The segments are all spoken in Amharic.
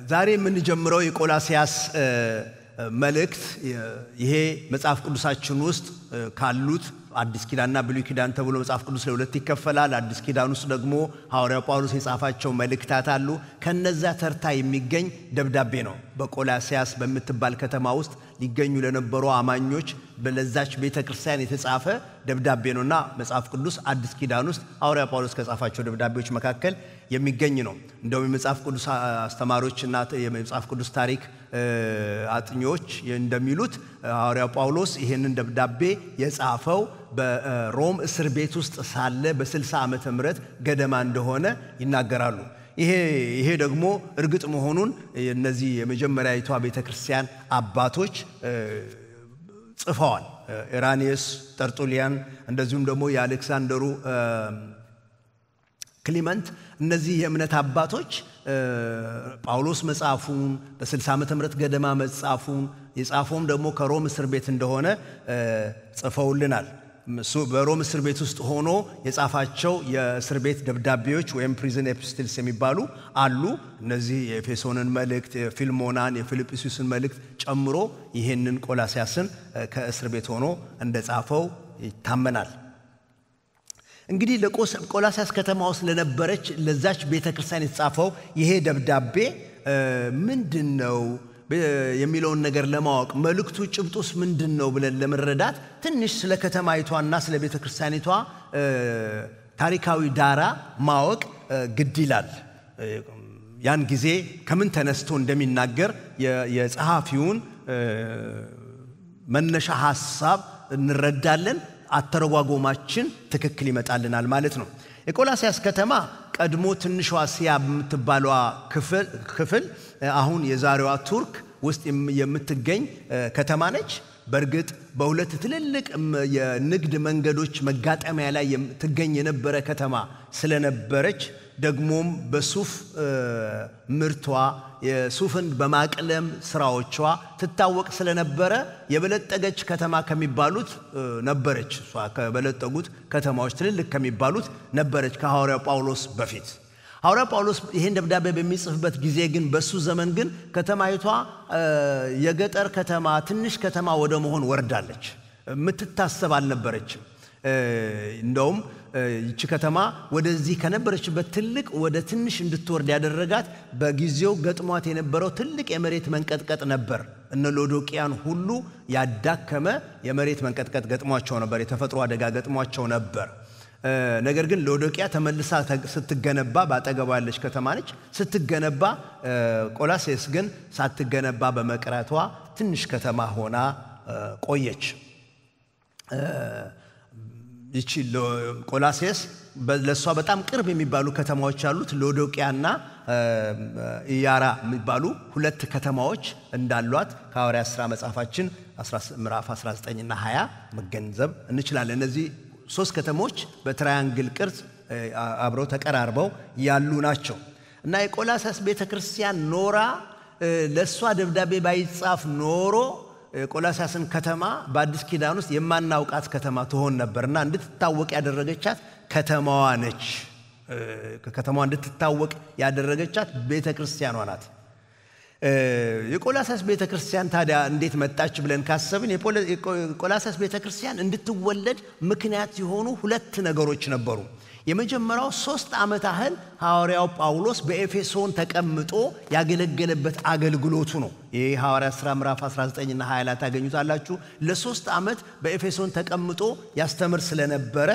ዛሬ የምንጀምረው የቆላስያስ መልእክት ይሄ መጽሐፍ ቅዱሳችን ውስጥ ካሉት አዲስ ኪዳንና ብሉይ ኪዳን ተብሎ መጽሐፍ ቅዱስ ለሁለት ይከፈላል። አዲስ ኪዳን ውስጥ ደግሞ ሐዋርያው ጳውሎስ የጻፋቸው መልእክታት አሉ። ከነዛ ተርታ የሚገኝ ደብዳቤ ነው። በቆላስያስ በምትባል ከተማ ውስጥ ሊገኙ ለነበሩ አማኞች በለዛች ቤተክርስቲያን የተጻፈ ደብዳቤ ነውና መጽሐፍ ቅዱስ አዲስ ኪዳን ውስጥ ሐዋርያው ጳውሎስ ከጻፋቸው ደብዳቤዎች መካከል የሚገኝ ነው። እንደውም የመጽሐፍ ቅዱስ አስተማሪዎችና የመጽሐፍ ቅዱስ ታሪክ አጥኚዎች እንደሚሉት ሐዋርያው ጳውሎስ ይሄንን ደብዳቤ የጻፈው በሮም እስር ቤት ውስጥ ሳለ በ60 ዓመተ ምህረት ገደማ እንደሆነ ይናገራሉ። ይሄ ደግሞ እርግጥ መሆኑን እነዚህ የመጀመሪያዊቷ ቤተክርስቲያን አባቶች ጽፈዋል። ኢራኒየስ፣ ተርቱሊያን እንደዚሁም ደግሞ የአሌክሳንደሩ ክሊመንት እነዚህ የእምነት አባቶች ጳውሎስ መጽሐፉን በ60 ዓመተ ምህረት ገደማ መጽሐፉን የጻፈውም ደግሞ ከሮም እስር ቤት እንደሆነ ጽፈውልናል። በሮም እስር ቤት ውስጥ ሆኖ የጻፋቸው የእስር ቤት ደብዳቤዎች ወይም ፕሪዝን ኤፒስትልስ የሚባሉ አሉ። እነዚህ የኤፌሶንን መልእክት፣ የፊልሞናን፣ የፊልጵስዩስን መልእክት ጨምሮ ይሄንን ቆላስያስን ከእስር ቤት ሆኖ እንደጻፈው ይታመናል። እንግዲህ ለቆላስያስ ከተማ ውስጥ ለነበረች ለዛች ቤተክርስቲያን የተጻፈው ይሄ ደብዳቤ ምንድነው የሚለውን ነገር ለማወቅ መልእክቱ ጭብጡስ ምንድነው ብለን ለመረዳት ትንሽ ስለ ከተማይቷና ስለ ቤተክርስቲያኒቷ ታሪካዊ ዳራ ማወቅ ግድ ይላል። ያን ጊዜ ከምን ተነስቶ እንደሚናገር የጸሐፊውን መነሻ ሐሳብ እንረዳለን። አተረጓጎማችን ትክክል ይመጣልናል ማለት ነው። የቆላስያስ ከተማ ቀድሞ ትንሿ እስያ የምትባለው ክፍል አሁን የዛሬዋ ቱርክ ውስጥ የምትገኝ ከተማ ነች። በእርግጥ በሁለት ትልልቅ የንግድ መንገዶች መጋጠሚያ ላይ ትገኝ የነበረ ከተማ ስለነበረች ደግሞም በሱፍ ምርቷ የሱፍን በማቅለም ስራዎቿ ትታወቅ ስለነበረ የበለጠገች ከተማ ከሚባሉት ነበረች። እሷ ከበለጠጉት ከተማዎች ትልልቅ ከሚባሉት ነበረች ከሐዋርያው ጳውሎስ በፊት። ሐዋርያው ጳውሎስ ይሄን ደብዳቤ በሚጽፍበት ጊዜ ግን በሱ ዘመን ግን ከተማይቷ የገጠር ከተማ ትንሽ ከተማ ወደ መሆን ወርዳለች። የምትታሰብ አልነበረችም። እንደውም ይቺ ከተማ ወደዚህ ከነበረችበት ትልቅ ወደ ትንሽ እንድትወርድ ያደረጋት በጊዜው ገጥሟት የነበረው ትልቅ የመሬት መንቀጥቀጥ ነበር። እነ ሎዶቅያን ሁሉ ያዳከመ የመሬት መንቀጥቀጥ ገጥሟቸው ነበር። የተፈጥሮ አደጋ ገጥሟቸው ነበር። ነገር ግን ሎዶቅያ ተመልሳ ስትገነባ ባጠገቧ ያለች ከተማ ነች። ስትገነባ ቆላስያስ ግን ሳትገነባ በመቅረቷ ትንሽ ከተማ ሆና ቆየች። ይቺ ቆላስያስ ለሷ በጣም ቅርብ የሚባሉ ከተማዎች ያሉት ሎዶቅያና ኢያራ የሚባሉ ሁለት ከተማዎች እንዳሏት ከሐዋርያት ሥራ መጽሐፋችን ምዕራፍ 19 እና 20 መገንዘብ እንችላለን። እነዚህ ሶስት ከተሞች በትራያንግል ቅርጽ አብረው ተቀራርበው ያሉ ናቸው እና የቆላስያስ ቤተክርስቲያን ኖራ ለሷ ደብዳቤ ባይጻፍ ኖሮ ቆላስያስን ከተማ በአዲስ ኪዳን ውስጥ የማናውቃት ከተማ ትሆን ነበርና እንድትታወቅ ያደረገቻት ከተማዋ ነች። ከተማዋ እንድትታወቅ ያደረገቻት ቤተክርስቲያኗ ናት። የቆላስያስ ቤተክርስቲያን ታዲያ እንዴት መጣች ብለን ካሰብን የቆላስያስ ቤተክርስቲያን እንድትወለድ ምክንያት የሆኑ ሁለት ነገሮች ነበሩ። የመጀመሪያው 3 ዓመት ያህል ሐዋርያው ጳውሎስ በኤፌሶን ተቀምጦ ያገለገለበት አገልግሎቱ ነው። ይሄ ሐዋርያት ሥራ ምዕራፍ 19 እና 20 ላይ ታገኙታላችሁ። ለ3 ዓመት በኤፌሶን ተቀምጦ ያስተምር ስለነበረ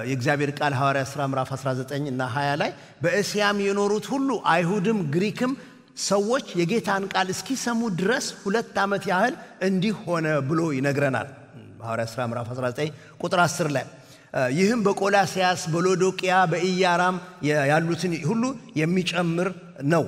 የእግዚአብሔር ቃል ሐዋርያት ሥራ ምዕራፍ 19 እና 20 ላይ በእስያም የኖሩት ሁሉ አይሁድም ግሪክም ሰዎች የጌታን ቃል እስኪሰሙ ድረስ 2 ዓመት ያህል እንዲህ ሆነ ብሎ ይነግረናል። ሐዋርያት ሥራ ምዕራፍ 19 ቁጥር 10 ላይ ይህም በቆላስያስ በሎዶቅያ በኢያራም ያሉትን ሁሉ የሚጨምር ነው።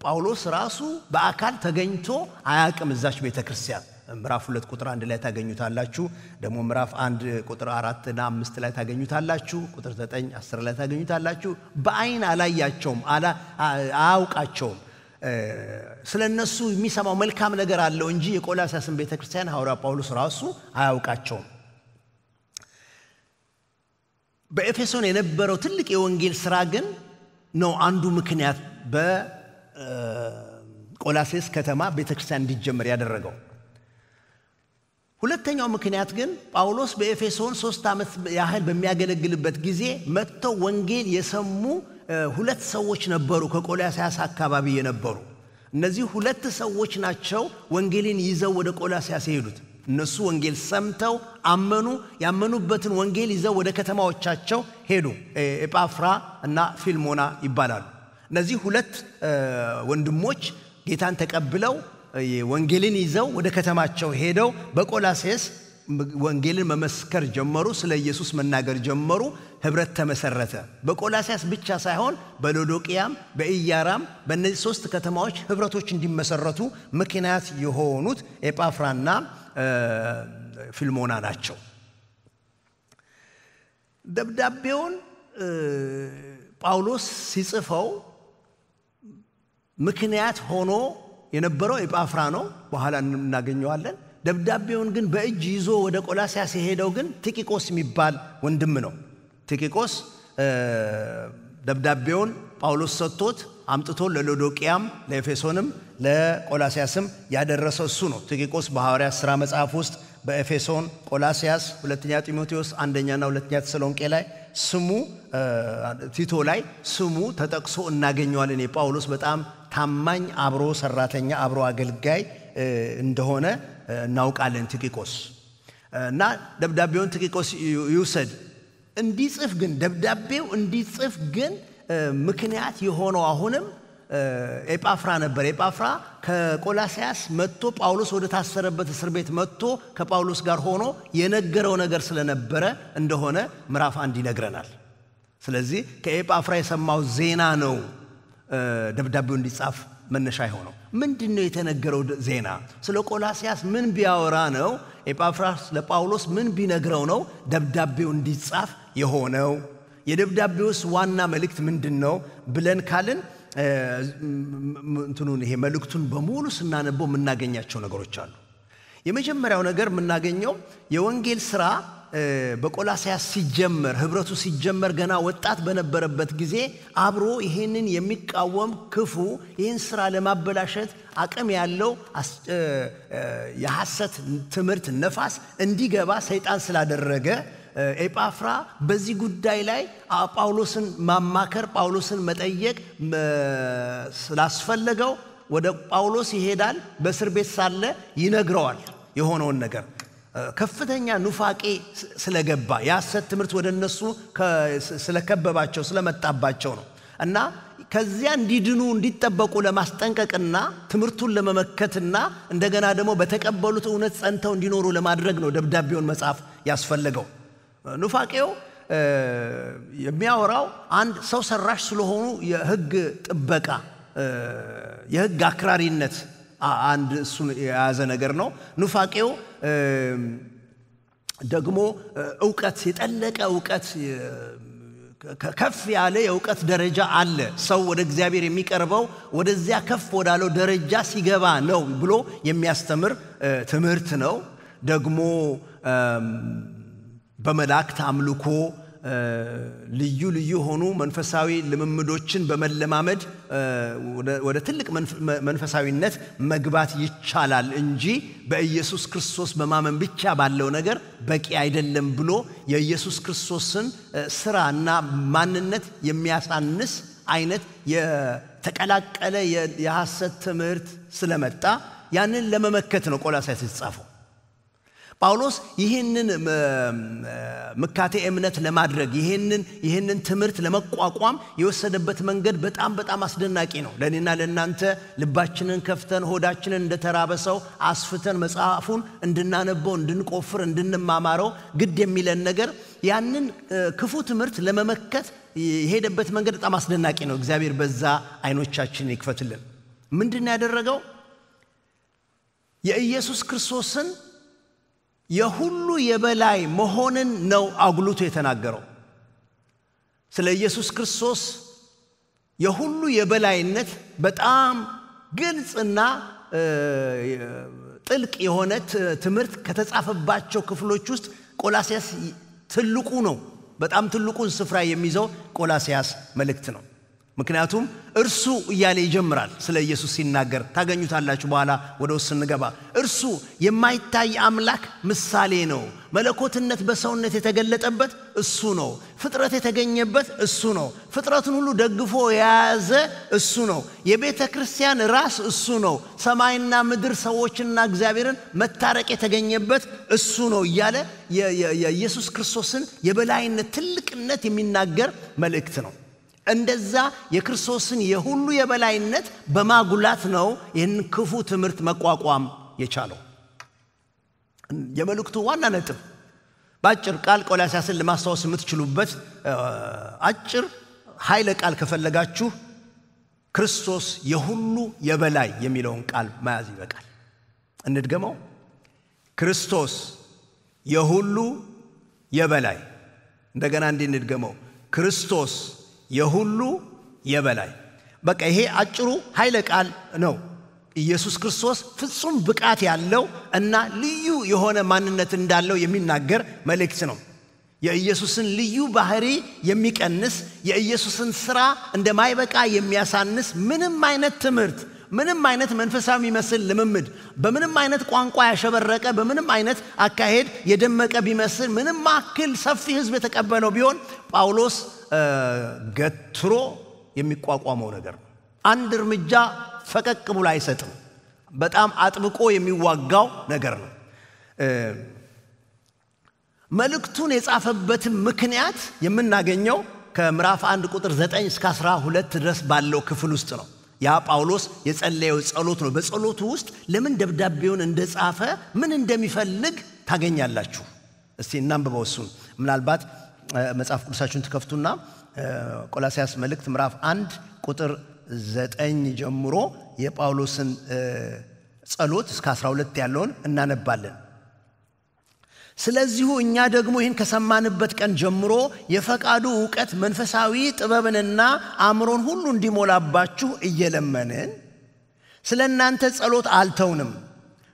ጳውሎስ ራሱ በአካል ተገኝቶ አያውቅም እዛች ቤተክርስቲያን። ምዕራፍ 2 ቁጥር 1 ላይ ታገኙታላችሁ። ደግሞ ምዕራፍ 1 ቁጥር 4 እና 5 ላይ ታገኙታላችሁ። ቁጥር 9 10 ላይ ታገኙታላችሁ። በአይን አላያቸውም፣ አያውቃቸውም። ስለነሱ የሚሰማው መልካም ነገር አለው እንጂ የቆላስያስን ቤተክርስቲያን ሐዋርያው ጳውሎስ ራሱ አያውቃቸውም። በኤፌሶን የነበረው ትልቅ የወንጌል ሥራ ግን ነው አንዱ ምክንያት ቆላስይስ ከተማ ቤተክርስቲያን እንዲጀመር ያደረገው። ሁለተኛው ምክንያት ግን ጳውሎስ በኤፌሶን 3 ዓመት ያህል በሚያገለግልበት ጊዜ መጥተው ወንጌል የሰሙ ሁለት ሰዎች ነበሩ ከቆላስይስ አካባቢ የነበሩ። እነዚህ ሁለት ሰዎች ናቸው ወንጌልን ይዘው ወደ ቆላስይስ የሄዱት። እነሱ ወንጌል ሰምተው አመኑ። ያመኑበትን ወንጌል ይዘው ወደ ከተማዎቻቸው ሄዱ። ኤጳፍራ እና ፊልሞና ይባላሉ። እነዚህ ሁለት ወንድሞች ጌታን ተቀብለው ወንጌልን ይዘው ወደ ከተማቸው ሄደው በቆላስይስ ወንጌልን መመስከር ጀመሩ። ስለ ኢየሱስ መናገር ጀመሩ። ህብረት ተመሰረተ። በቆላስይስ ብቻ ሳይሆን በሎዶቅያም በኢያራም በእነዚህ 3 ከተማዎች ህብረቶች እንዲመሰረቱ ምክንያት የሆኑት ኤጳፍራና ፊልሞና ናቸው። ደብዳቤውን ጳውሎስ ሲጽፈው ምክንያት ሆኖ የነበረው ኤጳፍራ ነው። በኋላ እናገኘዋለን። ደብዳቤውን ግን በእጅ ይዞ ወደ ቆላስይስ የሄደው ግን ቲኪቆስ የሚባል ወንድም ነው። ቲኪቆስ ደብዳቤውን ጳውሎስ ሰጥቶት አምጥቶ ለሎዶቅያም ለኤፌሶንም ለቆላስይስም ያደረሰው እሱ ነው። ቲኪቆስ በሐዋርያት ሥራ መጽሐፍ ውስጥ በኤፌሶን፣ ቆላስይስ፣ ሁለተኛ ጢሞቴዎስ፣ አንደኛና ሁለተኛ ተሰሎንቄ ላይ ስሙ ቲቶ ላይ ስሙ ተጠቅሶ እናገኘዋለን። የጳውሎስ በጣም ታማኝ አብሮ ሰራተኛ አብሮ አገልጋይ እንደሆነ እናውቃለን ቲኪቆስ። እና ደብዳቤውን ቲኪቆስ ይውሰድ። እንዲጽፍ ግን ደብዳቤው እንዲጽፍ ግን ምክንያት የሆነው አሁንም ኤጳፍራ ነበር። ኤጳፍራ ከቆላስይስ መጥቶ ጳውሎስ ወደ ታሰረበት እስር ቤት መጥቶ ከጳውሎስ ጋር ሆኖ የነገረው ነገር ስለነበረ እንደሆነ ምዕራፍ 1 ይነግረናል። ስለዚህ ከኤጳፍራ የሰማው ዜና ነው ደብዳቤው እንዲጻፍ መነሻ የሆነው። ምንድነው የተነገረው ዜና? ስለ ቆላስይስ ምን ቢያወራ ነው? ኤጳፍራ ለጳውሎስ ምን ቢነግረው ነው ደብዳቤው እንዲጻፍ የሆነው? የደብዳቤውስ ዋና መልእክት ምንድነው ብለን ካልን ይሄ መልእክቱን በሙሉ ስናነበው የምናገኛቸው ነገሮች አሉ። የመጀመሪያው ነገር የምናገኘው የወንጌል ሥራ በቆላስይስ ሲጀመር ህብረቱ ሲጀመር ገና ወጣት በነበረበት ጊዜ አብሮ ይሄንን የሚቃወም ክፉ ይሄን ሥራ ለማበላሸት አቅም ያለው የሐሰት ትምህርት ነፋስ እንዲገባ ሰይጣን ስላደረገ ኤጳፍራ በዚህ ጉዳይ ላይ ጳውሎስን ማማከር ጳውሎስን መጠየቅ ስላስፈለገው ወደ ጳውሎስ ይሄዳል። በእስር ቤት ሳለ ይነግረዋል የሆነውን ነገር። ከፍተኛ ኑፋቄ ስለገባ የሐሰት ትምህርት ወደ እነሱ ስለከበባቸው ስለመጣባቸው ነው። እና ከዚያ እንዲድኑ እንዲጠበቁ ለማስጠንቀቅና ትምህርቱን ለመመከትና እንደገና ደግሞ በተቀበሉት እውነት ጸንተው እንዲኖሩ ለማድረግ ነው ደብዳቤውን መጻፍ ያስፈልገው። ኑፋቄው የሚያወራው አንድ ሰው ሰራሽ ስለሆኑ የሕግ ጥበቃ የሕግ አክራሪነት አንድ እሱን የያዘ ነገር ነው። ኑፋቄው ደግሞ ዕውቀት የጠለቀ ዕውቀት ከፍ ያለ የዕውቀት ደረጃ አለ። ሰው ወደ እግዚአብሔር የሚቀርበው ወደዚያ ከፍ ወዳለው ደረጃ ሲገባ ነው ብሎ የሚያስተምር ትምህርት ነው። ደግሞ በመላእክት አምልኮ ልዩ ልዩ ሆኑ መንፈሳዊ ልምምዶችን በመለማመድ ወደ ትልቅ መንፈሳዊነት መግባት ይቻላል እንጂ በኢየሱስ ክርስቶስ በማመን ብቻ ባለው ነገር በቂ አይደለም ብሎ የኢየሱስ ክርስቶስን ሥራና ማንነት የሚያሳንስ አይነት የተቀላቀለ የሐሰት ትምህርት ስለመጣ ያንን ለመመከት ነው ቆላስይስ የተጻፈው። ጳውሎስ ይህንን መካቴ እምነት ለማድረግ ይህንን ትምህርት ለመቋቋም የወሰደበት መንገድ በጣም አስደናቂ ነው። ለኔና ለናንተ ልባችንን ከፍተን ሆዳችንን እንደተራበሰው አስፍተን መጽሐፉን እንድናነበው እንድንቆፍር እንድንማማረው ግድ የሚለን ነገር ያንን ክፉ ትምህርት ለመመከት የሄደበት መንገድ በጣም አስደናቂ ነው። እግዚአብሔር በዛ አይኖቻችንን ይክፈትልን። ምንድነው ያደረገው? የኢየሱስ ክርስቶስን የሁሉ የበላይ መሆንን ነው አጉልቶ የተናገረው። ስለ ኢየሱስ ክርስቶስ የሁሉ የበላይነት በጣም ግልጽና ጥልቅ የሆነ ትምህርት ከተጻፈባቸው ክፍሎች ውስጥ ቆላስይስ ትልቁ ነው። በጣም ትልቁን ስፍራ የሚይዘው ቆላስይስ መልእክት ነው። ምክንያቱም እርሱ እያለ ይጀምራል ስለ ኢየሱስ ሲናገር ታገኙታላችሁ በኋላ ወደ ውስጥ እንገባ እርሱ የማይታይ አምላክ ምሳሌ ነው መለኮትነት በሰውነት የተገለጠበት እሱ ነው ፍጥረት የተገኘበት እሱ ነው ፍጥረቱን ሁሉ ደግፎ የያዘ እሱ ነው የቤተ ክርስቲያን ራስ እሱ ነው ሰማይና ምድር ሰዎችና እግዚአብሔርን መታረቅ የተገኘበት እሱ ነው እያለ የኢየሱስ ክርስቶስን የበላይነት ትልቅነት የሚናገር መልእክት ነው እንደዛ የክርስቶስን የሁሉ የበላይነት በማጉላት ነው ይህን ክፉ ትምህርት መቋቋም የቻለው የመልእክቱ ዋና ነጥብ በአጭር ቃል ቆላስይስን ለማስተዋወስ የምትችሉበት አጭር ኃይለ ቃል ከፈለጋችሁ ክርስቶስ የሁሉ የበላይ የሚለውን ቃል መያዝ ይበቃል እንድገመው ክርስቶስ የሁሉ የበላይ እንደገና እንድገመው ክርስቶስ የሁሉ የበላይ በቃ ይሄ አጭሩ ኃይለ ቃል ነው ኢየሱስ ክርስቶስ ፍጹም ብቃት ያለው እና ልዩ የሆነ ማንነት እንዳለው የሚናገር መልእክት ነው የኢየሱስን ልዩ ባህሪ የሚቀንስ የኢየሱስን ሥራ እንደማይበቃ የሚያሳንስ ምንም አይነት ትምህርት ምንም አይነት መንፈሳዊ የሚመስል ልምምድ በምንም አይነት ቋንቋ ያሸበረቀ በምንም አይነት አካሄድ የደመቀ ቢመስል ምንም ማክል ሰፊ ህዝብ የተቀበለው ቢሆን ጳውሎስ ገትሮ የሚቋቋመው ነገር ነው አንድ እርምጃ ፈቀቅ ብሎ አይሰጥም በጣም አጥብቆ የሚዋጋው ነገር ነው መልእክቱን የጻፈበት ምክንያት የምናገኘው ከምዕራፍ 1 ቁጥር 9 እስከ 12 ድረስ ባለው ክፍል ውስጥ ነው ያ ጳውሎስ የጸለየው ጸሎት ነው በጸሎቱ ውስጥ ለምን ደብዳቤውን እንደጻፈ ምን እንደሚፈልግ ታገኛላችሁ እስቲ እናንብበው እሱን ምናልባት መጽሐፍ ቅዱሳችሁን ተከፍቱና ቆላስይስ መልእክት ምዕራፍ 1 ቁጥር 9 ጀምሮ የጳውሎስን ጸሎት እስከ 12 ያለውን እናነባለን ስለዚህ እኛ ደግሞ ይህን ከሰማንበት ቀን ጀምሮ የፈቃዱ ዕውቀት መንፈሳዊ ጥበብንና አእምሮን ሁሉ እንዲሞላባችሁ እየለመንን ስለናንተ ጸሎት አልተውንም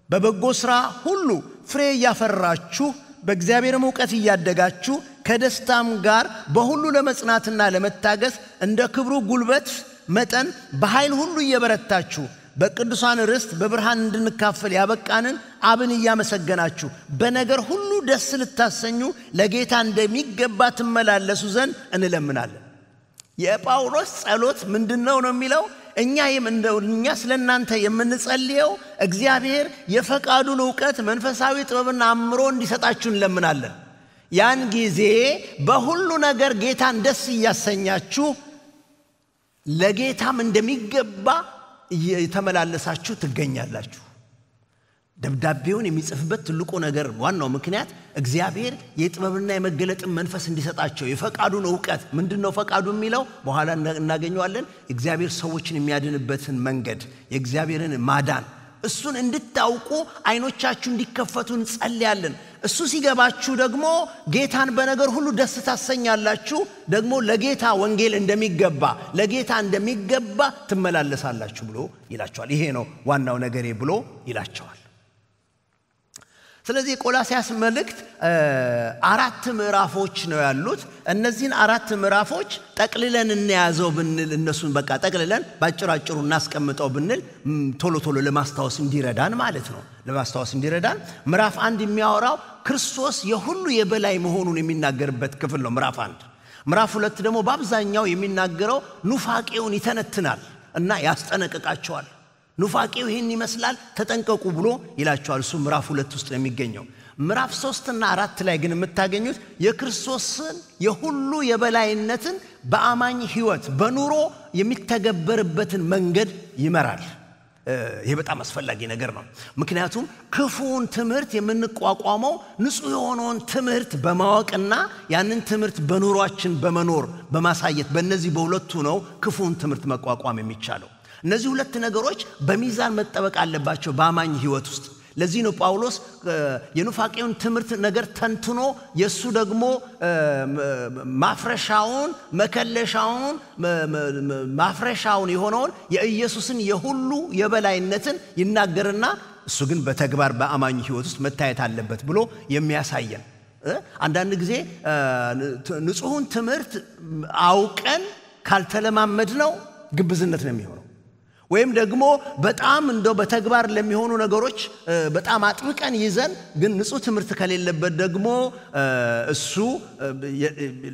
በበጎ ሥራ ሁሉ ፍሬ ያፈራችሁ በእግዚአብሔርም ዕውቀት እያደጋችሁ ከደስታም ጋር በሁሉ ለመጽናትና ለመታገስ እንደ ክብሩ ጉልበት መጠን በኃይል ሁሉ እየበረታችሁ በቅዱሳን ርስት በብርሃን እንድንካፈል ያበቃንን አብን እያመሰገናችሁ በነገር ሁሉ ደስ ልታሰኙ ለጌታ እንደሚገባ ትመላለሱ ዘንድ እንለምናለን የጳውሎስ ጸሎት ምንድነው ነው የሚለው እኛ ስለናንተ የምንጸልየው እግዚአብሔር የፈቃዱን ዕውቀት መንፈሳዊ ጥበብና አእምሮ እንዲሰጣችሁ እንለምናለን ያን ጊዜ በሁሉ ነገር ጌታን ደስ እያሰኛችሁ ለጌታም እንደሚገባ የተመላለሳችሁ ትገኛላችሁ ደብዳቤውን የሚጽፍበት ትልቁ ነገር ዋናው ምክንያት እግዚአብሔር የጥበብና የመገለጥ መንፈስ እንዲሰጣቸው የፈቃዱን ዕውቀት ምንድነው ፈቃዱ የሚለው በኋላ እናገኘዋለን እግዚአብሔር ሰዎችን የሚያድንበትን መንገድ የእግዚአብሔርን ማዳን እሱን እንድታውቁ አይኖቻችሁ እንዲከፈቱ እንጸልያለን እሱ ሲገባችሁ ደግሞ ጌታን በነገር ሁሉ ደስ ታሰኛላችሁ ደግሞ ለጌታ ወንጌል እንደሚገባ ለጌታ እንደሚገባ ትመላለሳላችሁ ብሎ ይላቸዋል ይሄ ነው ዋናው ነገሬ ብሎ ይላቸዋል ስለዚህ ቆላስይስ መልእክት 4 ምዕራፎች ነው ያሉት እነዚህን 4 ምዕራፎች ጠቅልለን እንያዘው ብንል እነሱን በቃ ጠቅልለን ባጭራጭሩ እናስቀምጠው ብንል ቶሎ ለማስተዋወስ እንዲረዳን ማለት ነው ለማስተዋወስ እንዲረዳን ምዕራፍ 1 የሚያወራው ክርስቶስ የሁሉ የበላይ መሆኑን የሚናገርበት ክፍል ነው ምዕራፍ 1 ምዕራፍ 2 ደግሞ በአብዛኛው የሚናገረው ኑፋቄውን ይተነትናል እና ያስጠነቅቃቸዋል ኑፋቄው ይሄን ይመስላል ተጠንቀቁ ብሎ ይላቸዋል እሱ ምዕራፍ 2 ውስጥ ነው የሚገኘው ምዕራፍ 3 እና 4 ላይ ግን የምታገኙት የክርስቶስን የሁሉ የበላይነትን በአማኝ ህይወት በኑሮ የሚተገበርበትን መንገድ ይመራል ይሄ በጣም አስፈላጊ ነገር ነው ምክንያቱም ክፉን ትምህርት የምንቋቋመው ንጹህ የሆነውን ትምህርት በማወቅና ያንን ትምህርት በኑሯችን በመኖር በማሳየት በእነዚህ በሁለቱ ነው ክፉን ትምህርት መቋቋም የሚቻለው እነዚህ ሁለት ነገሮች በሚዛን መጠበቅ አለባቸው በአማኝ ህይወት ውስጥ ለዚህ ነው ጳውሎስ የኑፋቄውን ትምህርት ነገር ተንትኖ የሱ ደግሞ ማፍረሻውን መከለሻውን ማፍረሻውን የሆነውን የኢየሱስን የሁሉ የበላይነትን ይናገርና እሱ ግን በተግባር በአማኝ ህይወት ውስጥ መታየት አለበት ብሎ የሚያሳየን አንዳንድ ጊዜ ንጹህን ትምህርት አውቀን ካልተለማመድነው ግብዝነት ነው የሚሆነው ወይም ደግሞ በጣም እንደው በተግባር ለሚሆኑ ነገሮች በጣም አጥብቀን ይዘን ግን ንጹህ ትምህርት ከሌለበት ደግሞ እሱ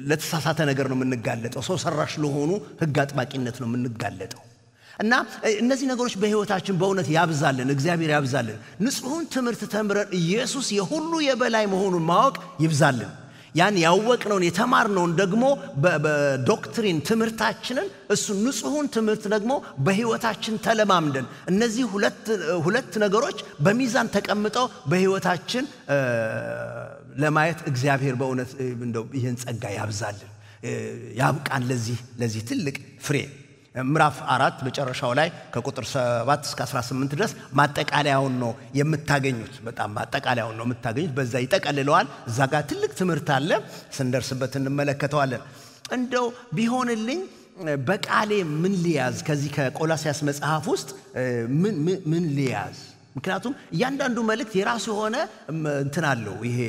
ለተሳሳተ ነገር ነው የምንጋለጠው ሰው ሰራሽ ለሆኑ ህግ አጥባቂነት ነው የምንጋለጠው እና እነዚህ ነገሮች በህይወታችን በእውነት ያብዛልን እግዚአብሔር ያብዛልን ንጹህን ትምህርት ተምረን ኢየሱስ የሁሉ የበላይ መሆኑን ማወቅ ይብዛልን ያን ያወቅነውን የተማርነውን ደግሞ በዶክትሪን ትምህርታችንን እሱ ንጹህን ትምህርት ደግሞ በህይወታችን ተለማምደን እነዚህ ሁለት ነገሮች በሚዛን ተቀምጠው በህይወታችን ለማየት እግዚአብሔር በእውነት እንደው ይሄን ጸጋ ያብዛልን ያብቃን ለዚህ ትልቅ ፍሬ ምዕራፍ 4 በመጨረሻው ላይ ከቁጥር 7 እስከ 18 ድረስ ማጠቃለያውን ነው የምታገኙት በጣም ማጠቃለያውን ነው የምታገኙት በዛ ይጠቀልለዋል እዛ ጋር ትልቅ ትምህርት አለ ስንደርስበት እንመለከተዋለን እንደው ቢሆንልኝ በቃሌ ምን ሊያዝ ከዚህ ከቆላስያስ መጽሐፍ ውስጥ ምን ሊያዝ ምክንያቱም እያንዳንዱ መልእክት የራሱ የሆነ እንትን አለው ይሄ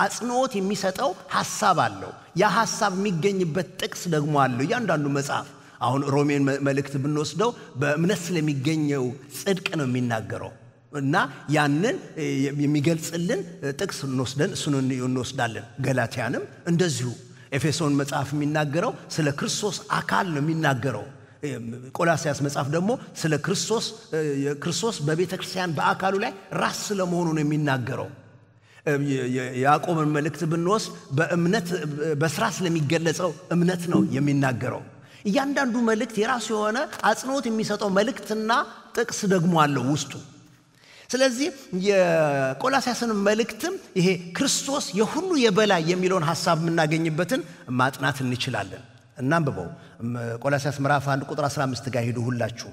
አጽንዖት የሚሰጠው ሐሳብ አለው ያ ሐሳብ የሚገኝበት ጥቅስ ደግሞ አለው እያንዳንዱ መጽሐፍ አሁን ሮሜን መልእክት ብንወስደው በእምነት ስለሚገኘው ጽድቅ ነው የሚናገረው እና ያንን የሚገልጽልን ጥቅስ እንወስዳለን ገላትያንም እንደዚሁ ኤፌሶን መጽሐፍ የሚናገረው ስለ ክርስቶስ አካል ነው የሚናገረው ቆላስያስ መጽሐፍ ደግሞ ስለ ክርስቶስ በቤተክርስቲያን በአካሉ ላይ ራስ ስለመሆኑ ነው የሚናገረው ያዕቆብን መልእክት ብንወስድ በእምነት በስራ ስለሚገለጸው እምነት ነው የሚናገረው እያንዳንዱ መልእክት የራሱ የሆነ አጽንዖት የሚሰጠው መልእክትና ጥቅስ ደግሞ አለው ውስጡ ስለዚህ የቆላስያስን መልእክትም ይሄ ክርስቶስ የሁሉ የበላይ የሚለውን ሐሳብ የምናገኝበትን ማጥናት እንችላለን እናንብበው ቆላስያስ ምዕራፍ 1 ቁጥር 15 ጋር ሄዱ ሁላችሁ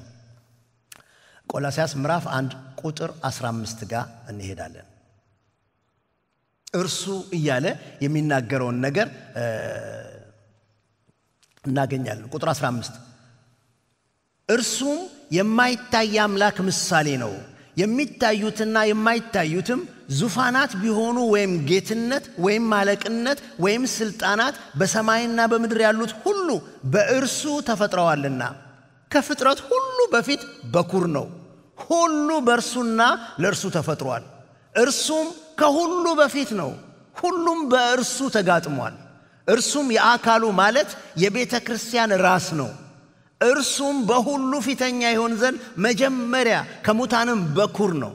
ቆላስያስ ምዕራፍ 1 ቁጥር 15 ጋር እንሄዳለን እርሱ እያለ የሚናገረውን ነገር እናገኛለን ቁጥር 15 እርሱም የማይታይ አምላክ ምሳሌ ነው የሚታዩትና የማይታዩትም ዙፋናት ቢሆኑ ወይም ጌትነት ወይም ማለቅነት ወይም ስልጣናት በሰማይና በምድር ያሉት ሁሉ በእርሱ ተፈጥረዋልና ከፍጥረት ሁሉ በፊት በኩር ነው ሁሉ በእርሱና ለእርሱ ተፈጥሯል እርሱም ከሁሉ በፊት ነው ሁሉም በእርሱ ተጋጥሟል እርሱም የአካሉ ማለት የቤተ ክርስቲያን ራስ ነው እርሱም በሁሉ ፊተኛ ይሆን ዘንድ መጀመሪያ ከሙታንም በኩር ነው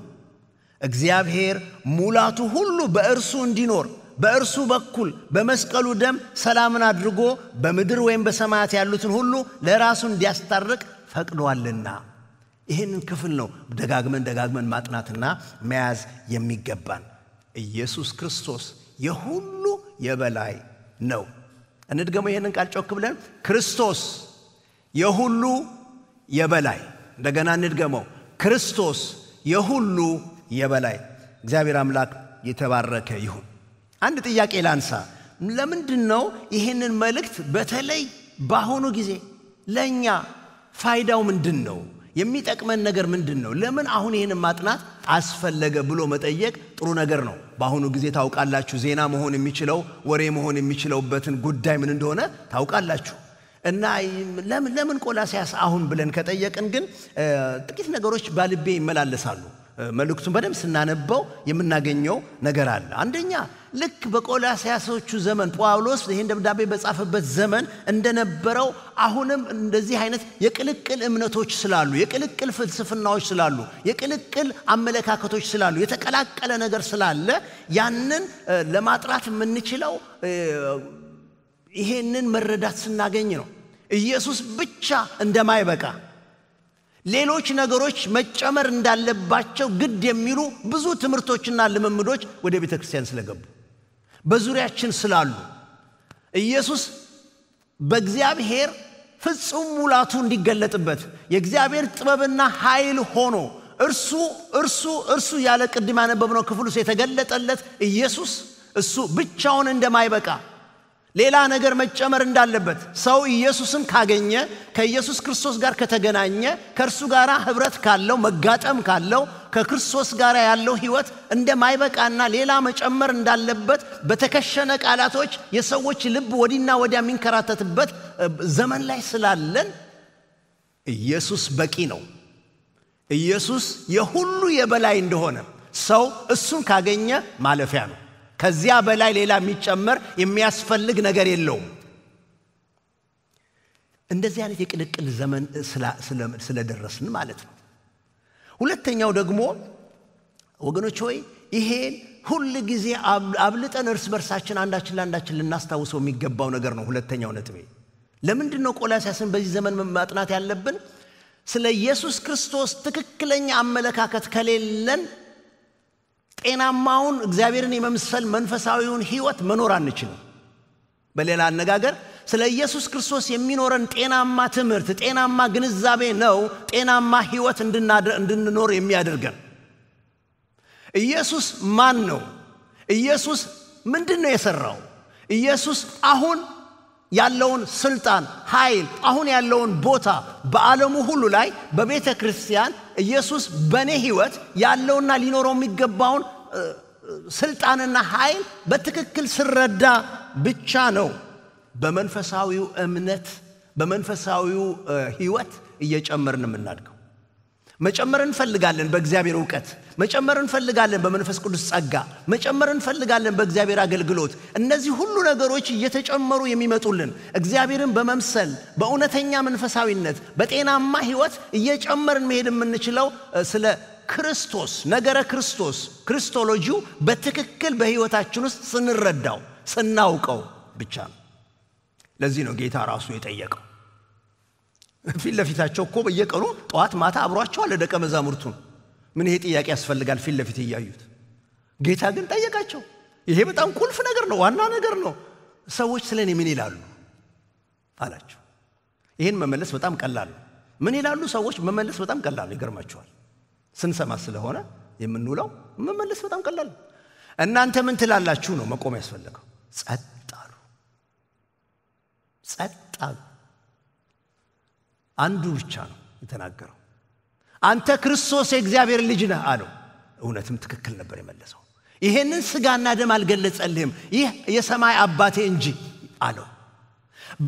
እግዚአብሔር ሙላቱ ሁሉ በእርሱ እንዲኖር በእርሱ በኩል በመስቀሉ ደም ሰላምን አድርጎ በምድር ወይም በሰማያት ያሉትን ሁሉ ለራሱ እንዲያስታርቅ ፈቅዷልና ይሄንን ክፍል ነው ደጋግመን ማጥናትና መያዝ የሚገባን ኢየሱስ ክርስቶስ የሁሉ የበላይ ነው እንድገመው ይሄንን ቃል ጮክ ብለን ክርስቶስ የሁሉ የበላይ እንደገና እንድገመው ክርስቶስ የሁሉ የበላይ እግዚአብሔር አምላክ የተባረከ ይሁን አንድ ጥያቄ ላንሳ ለምንድነው ይሄንን መልእክት በተለይ ባሁኑ ጊዜ ለኛ ፋይዳው ምንድነው የሚጠቅመን ነገር ምንድነው ለምን አሁን ይሄንን ማጥናት አስፈለገ ብሎ መጠየቅ ጥሩ ነገር ነው ባሁኑ ጊዜ ታውቃላችሁ ዜና መሆን የሚችለው ወሬ መሆን የሚችለውበትን ጉዳይ ምን እንደሆነ ታውቃላችሁ እና ለምን ቆላስያስ አሁን ብለን ከጠየቅን ግን ጥቂት ነገሮች ባልቤ ይመላለሳሉ መልእክቱን በደም ስናነበው የምናገኘው ነገር አለ አንደኛ ልክ በቆላስያሶቹ ዘመን ጳውሎስ ይሄን ደብዳቤ በጻፈበት ዘመን እንደነበረው አሁንም እንደዚህ አይነት የቅልቅል እምነቶች ስላሉ የቅልቅል ፍልስፍናዎች ስላሉ የቅልቅል አመለካከቶች ስላሉ የተቀላቀለ ነገር ስላለ ያንን ለማጥራት የምንችለው ይሄንን መረዳት ስናገኝ ነው ኢየሱስ ብቻ እንደማይበቃ ሌሎች ነገሮች መጨመር እንዳለባቸው ግድ የሚሉ ብዙ ትምህርቶችና ልምምዶች ወደ ቤተ ክርስቲያን ስለገቡ በዙሪያችን ስላሉ ኢየሱስ በእግዚአብሔር ፍጹም ሙላቱ እንዲገለጥበት የእግዚአብሔር ጥበብና ኃይል ሆኖ እርሱ ያለ ቅድም ያነበብነው ክፍል ውስጥ የተገለጠለት ኢየሱስ እሱ ብቻውን እንደማይበቃ ሌላ ነገር መጨመር እንዳለበት ሰው ኢየሱስን ካገኘ ከኢየሱስ ክርስቶስ ጋር ከተገናኘ ከእርሱ ጋር ህብረት ካለው መጋጠም ካለው ከክርስቶስ ጋር ያለው ሕይወት እንደማይበቃና ሌላ መጨመር እንዳለበት በተከሸነ ቃላቶች የሰዎች ልብ ወዲና ወዲያ የሚንከራተትበት ዘመን ላይ ስላለን ኢየሱስ በቂ ነው። ኢየሱስ የሁሉ የበላይ እንደሆነ ሰው እሱን ካገኘ ማለፊያ ነው። ከዚያ በላይ ሌላ የሚጨመር የሚያስፈልግ ነገር የለውም። እንደዚህ አይነት የቅልቅል ዘመን ስለደረስን ማለት ነው። ሁለተኛው ደግሞ ወገኖች ሆይ ይሄን ሁሉ ጊዜ አብልጠን እርስ በርሳችን አንዳችን ለአንዳችን ልናስታውሰው የሚገባው ነገር ነው። ሁለተኛው ነጥቤ ለምንድን ነው ቆላስይስን በዚህ ዘመን ማጥናት ያለብን? ስለ ኢየሱስ ክርስቶስ ትክክለኛ አመለካከት ከሌለን ጤናማውን እግዚአብሔርን የመምሰል መንፈሳዊውን ሕይወት መኖር አንችልም። በሌላ አነጋገር ስለ ኢየሱስ ክርስቶስ የሚኖረን ጤናማ ትምህርት፣ ጤናማ ግንዛቤ ነው ጤናማ ሕይወት እንድንኖር የሚያደርገን። ኢየሱስ ማን ነው? ኢየሱስ ምንድነው የሰራው? ኢየሱስ አሁን ያለውን ስልጣን፣ ኃይል፣ አሁን ያለውን ቦታ በዓለሙ ሁሉ ላይ በቤተ ክርስቲያን ኢየሱስ በኔ ሕይወት ያለውና ሊኖረው የሚገባውን ስልጣንና ኃይል በትክክል ስረዳ ብቻ ነው በመንፈሳዊው እምነት በመንፈሳዊው ሕይወት እየጨመርን የምናድገው። መጨመር እንፈልጋለን በእግዚአብሔር ዕውቀት፣ መጨመር እንፈልጋለን በመንፈስ ቅዱስ ጸጋ፣ መጨመር እንፈልጋለን በእግዚአብሔር አገልግሎት። እነዚህ ሁሉ ነገሮች እየተጨመሩ የሚመጡልን እግዚአብሔርን በመምሰል በእውነተኛ መንፈሳዊነት በጤናማ ሕይወት እየጨመርን መሄድ የምንችለው ስለ ክርስቶስ ነገረ ክርስቶስ ክርስቶሎጂው በትክክል በሕይወታችን ውስጥ ስንረዳው ስናውቀው ብቻ ነው። ለዚህ ነው ጌታ ራሱ የጠየቀው። ፊት ለፊታቸው እኮ በየቀኑ ጠዋት ማታ አብሯቸው አለ ደቀ መዛሙርቱን። ምን ይሄ ጥያቄ ያስፈልጋል? ፊት ለፊት እያዩት ጌታ ግን ጠየቃቸው። ይሄ በጣም ቁልፍ ነገር ነው፣ ዋና ነገር ነው። ሰዎች ስለኔ ምን ይላሉ አላቸው። ይሄን መመለስ በጣም ቀላል ነው። ምን ይላሉ ሰዎች መመለስ በጣም ቀላል ነው። ይገርማቸዋል። ስንሰማ ስለሆነ የምንውለው መመለስ በጣም ቀላል ነው። እናንተ ምን ትላላችሁ ነው መቆም ያስፈልገው። ጸጥ አሉ። ጸጥ አሉ። አንዱ ብቻ ነው የተናገረው። አንተ ክርስቶስ የእግዚአብሔር ልጅ ነህ አለው። እውነትም ትክክል ነበር የመለሰው። ይሄንን ሥጋና ደም አልገለጸልህም ይህ የሰማይ አባቴ እንጂ አለው።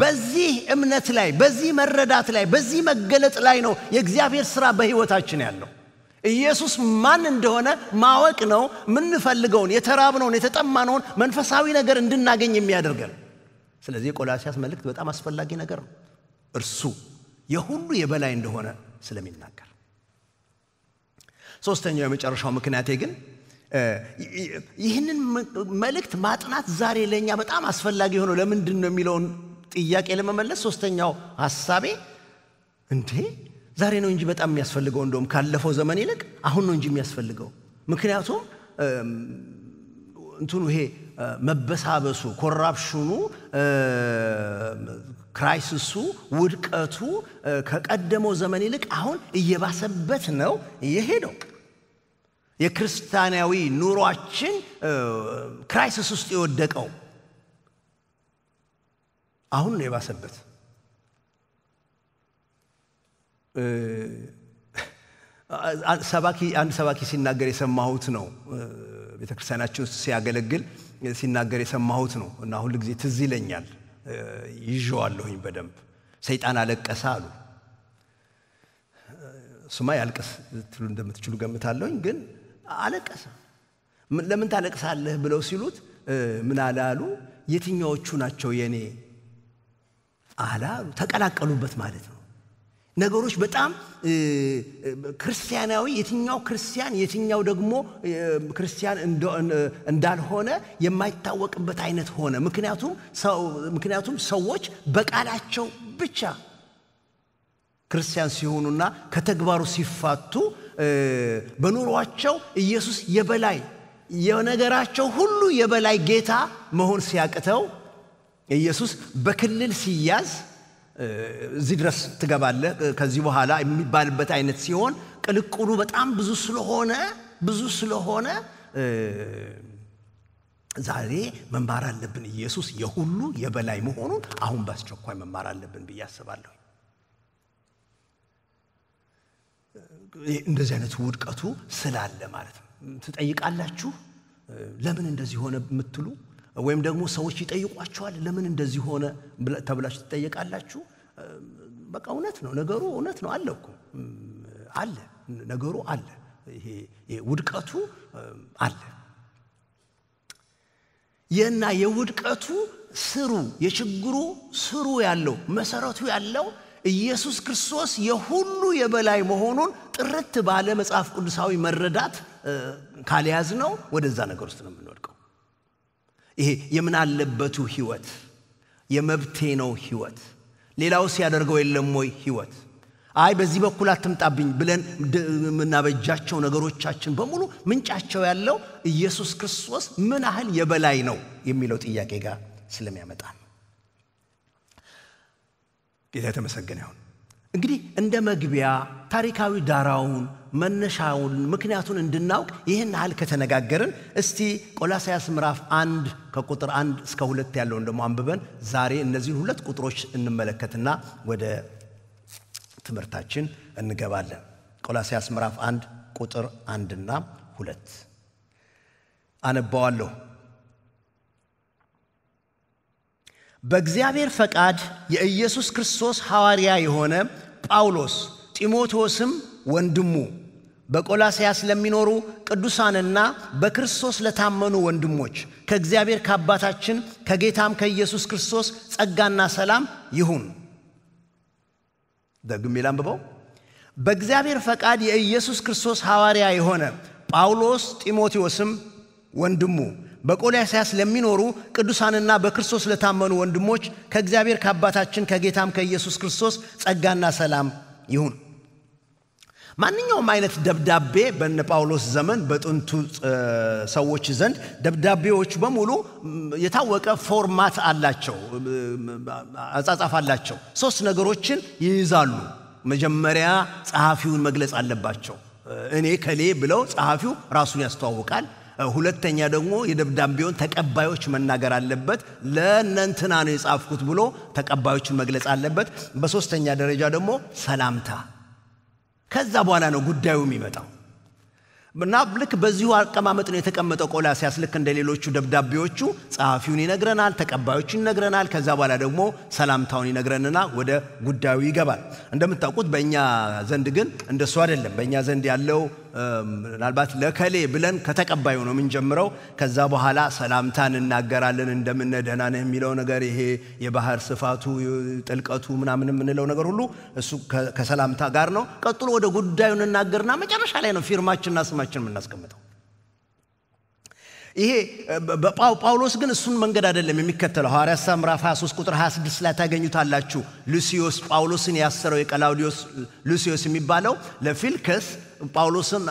በዚህ እምነት ላይ በዚህ መረዳት ላይ በዚህ መገለጥ ላይ ነው የእግዚአብሔር ሥራ በሕይወታችን ያለው። ኢየሱስ ማን እንደሆነ ማወቅ ነው የምንፈልገውን የተራብነውን የተጠማነውን መንፈሳዊ ነገር እንድናገኝ የሚያደርገን። ስለዚህ የቆላስይስ መልእክት በጣም አስፈላጊ ነገር ነው። እርሱ የሁሉ የበላይ እንደሆነ ስለሚናገር። ሶስተኛው የመጨረሻው ምክንያቴ ግን ይህንን መልእክት ማጥናት ዛሬ ለኛ በጣም አስፈላጊ ሆኖ ለምንድን ነው የሚለውን ጥያቄ ለመመለስ ሶስተኛው ሐሳቤ ዛሬ ነው እንጂ በጣም የሚያስፈልገው እንደውም ካለፈው ዘመን ይልቅ አሁን ነው እንጂ የሚያስፈልገው። ምክንያቱም ይሄ መበሳበሱ፣ ኮራፕሽኑ፣ ክራይሲሱ፣ ውድቀቱ ከቀደመው ዘመን ይልቅ አሁን እየባሰበት ነው የሄደው። የክርስቲያናዊ ኑሯችን ክራይሲስ ውስጥ የወደቀው አሁን ነው የባሰበት። አንድ ሰባኪ ሲናገር የሰማሁት ነው። ቤተክርስቲያናችን ውስጥ ሲያገለግል ሲናገር የሰማሁት ነው እና ሁሉ ጊዜ ትዝ ይለኛል። ይዤዋለሁኝ በደንብ። ሰይጣን አለቀሰ አሉ። ስማ ያልቀስ ትሉ እንደምትችሉ ገምታለሁኝ፣ ግን አለቀሰ። ለምን ታለቅሳለህ ብለው ሲሉት ምን አለ አሉ? የትኛዎቹ ናቸው የኔ አላሉ። ተቀላቀሉበት ማለት ነው። ነገሮች በጣም ክርስቲያናዊ፣ የትኛው ክርስቲያን የትኛው ደግሞ ክርስቲያን እንዳልሆነ የማይታወቅበት አይነት ሆነ። ምክንያቱም ሰዎች በቃላቸው ብቻ ክርስቲያን ሲሆኑና ከተግባሩ ሲፋቱ በኑሯቸው ኢየሱስ የበላይ የነገራቸው ሁሉ የበላይ ጌታ መሆን ሲያቅተው ኢየሱስ በክልል ሲያዝ እዚህ ድረስ ትገባለህ ከዚህ በኋላ የሚባልበት አይነት ሲሆን ቅልቅሉ በጣም ብዙ ስለሆነ ዛሬ መማር አለብን። ኢየሱስ የሁሉ የበላይ መሆኑን አሁን በአስቸኳይ መማር አለብን ብዬ አስባለሁ። እንደዚህ አይነት ውድቀቱ ስላለ ማለት ነው። ትጠይቃላችሁ ለምን እንደዚህ ሆነ የምትሉ ወይም ደግሞ ሰዎች ይጠይቋቸዋል ለምን እንደዚህ ሆነ ተብላችሁ ትጠይቃላችሁ። በቃ እውነት ነው ነገሩ እውነት ነው አለ እኮ አለ ነገሩ አለ ይሄ ውድቀቱ አለ። የውድቀቱ ስሩ የችግሩ ስሩ ያለው መሰረቱ ያለው ኢየሱስ ክርስቶስ የሁሉ የበላይ መሆኑን ጥርት ባለ መጽሐፍ ቅዱሳዊ መረዳት ካልያዝ ነው ወደዛ ነገር ውስጥ ነው የምንወድቀው። ይሄ የምን አለበቱ ህይወት የመብቴ ነው ህይወት ሌላው ሲያደርገው የለም ወይ ህይወት አይ በዚህ በኩል አትምጣብኝ ብለን ምናበጃቸው ነገሮቻችን በሙሉ ምንጫቸው ያለው ኢየሱስ ክርስቶስ ምን ያህል የበላይ ነው የሚለው ጥያቄ ጋር ስለሚያመጣ ነው። ጌታ የተመሰገነ ይሁን። እንግዲህ እንደ መግቢያ ታሪካዊ ዳራውን መነሻውን ምክንያቱን እንድናውቅ ይህን ያህል ከተነጋገርን እስቲ ቆላስይስ ምዕራፍ 1 ከቁጥር 1 እስከ 2 ያለውን ደግሞ አንብበን ዛሬ እነዚህን ሁለት ቁጥሮች እንመለከትና ወደ ትምህርታችን እንገባለን። ቆላስይስ ምዕራፍ 1 ቁጥር 1 እና 2 አነባዋለሁ። በእግዚአብሔር ፈቃድ የኢየሱስ ክርስቶስ ሐዋርያ የሆነ ጳውሎስ ጢሞቴዎስም ወንድሙ በቆላስይስ ለሚኖሩ ቅዱሳንና በክርስቶስ ለታመኑ ወንድሞች ከእግዚአብሔር ከአባታችን ከጌታም ከኢየሱስ ክርስቶስ ጸጋና ሰላም ይሁን። ደግሜ ላንብበው። በእግዚአብሔር ፈቃድ የኢየሱስ ክርስቶስ ሐዋርያ የሆነ ጳውሎስ ጢሞቴዎስም ወንድሙ በቆላስይስ ለሚኖሩ ቅዱሳንና በክርስቶስ ለታመኑ ወንድሞች ከእግዚአብሔር ከአባታችን ከጌታም ከኢየሱስ ክርስቶስ ጸጋና ሰላም ይሁን። ማንኛውም አይነት ደብዳቤ በእነ ጳውሎስ ዘመን በጥንቱ ሰዎች ዘንድ ደብዳቤዎች በሙሉ የታወቀ ፎርማት አላቸው አጻጻፍ አላቸው። ሶስት ነገሮችን ይይዛሉ። መጀመሪያ ጸሐፊውን መግለጽ አለባቸው። እኔ ከሌ ብለው ጸሐፊው ራሱን ያስተዋውቃል። ሁለተኛ ደግሞ የደብዳቤውን ተቀባዮች መናገር አለበት። ለእነንትና ነው የጻፍኩት ብሎ ተቀባዮችን መግለጽ አለበት። በሶስተኛ ደረጃ ደግሞ ሰላምታ። ከዛ በኋላ ነው ጉዳዩ የሚመጣው። እና ልክ በዚሁ አቀማመጥ ነው የተቀመጠው ቆላስይስ። ልክ እንደሌሎቹ ደብዳቤዎቹ ጸሐፊውን ይነግረናል፣ ተቀባዮችን ይነግረናል። ከዛ በኋላ ደግሞ ሰላምታውን ይነግረንና ወደ ጉዳዩ ይገባል። እንደምታውቁት በእኛ ዘንድ ግን እንደሱ አይደለም። በእኛ ዘንድ ያለው ምናልባት ለከሌ ብለን ከተቀባዩ ነው የምንጀምረው። ከዛ በኋላ ሰላምታን እናገራለን። እንደምን ደህና ነህ የሚለው ነገር ይሄ የባህር ስፋቱ ጥልቀቱ ምናምን የምንለው ነገር ሁሉ እሱ ከሰላምታ ጋር ነው። ቀጥሎ ወደ ጉዳዩ እናገርና መጨረሻ ላይ ነው ፊርማችንና ስማችን የምናስቀምጠው። ይሄ ጳውሎስ ግን እሱን መንገድ አይደለም የሚከተለው። ሐዋርያት ሥራ ምዕራፍ 23 ቁጥር 26 ላይ ታገኙታላችሁ። ሉሲዮስ ጳውሎስን ያሰረው የቀላውዲዮስ ሉሲዮስ የሚባለው ለፊልከስ ጳውሎስን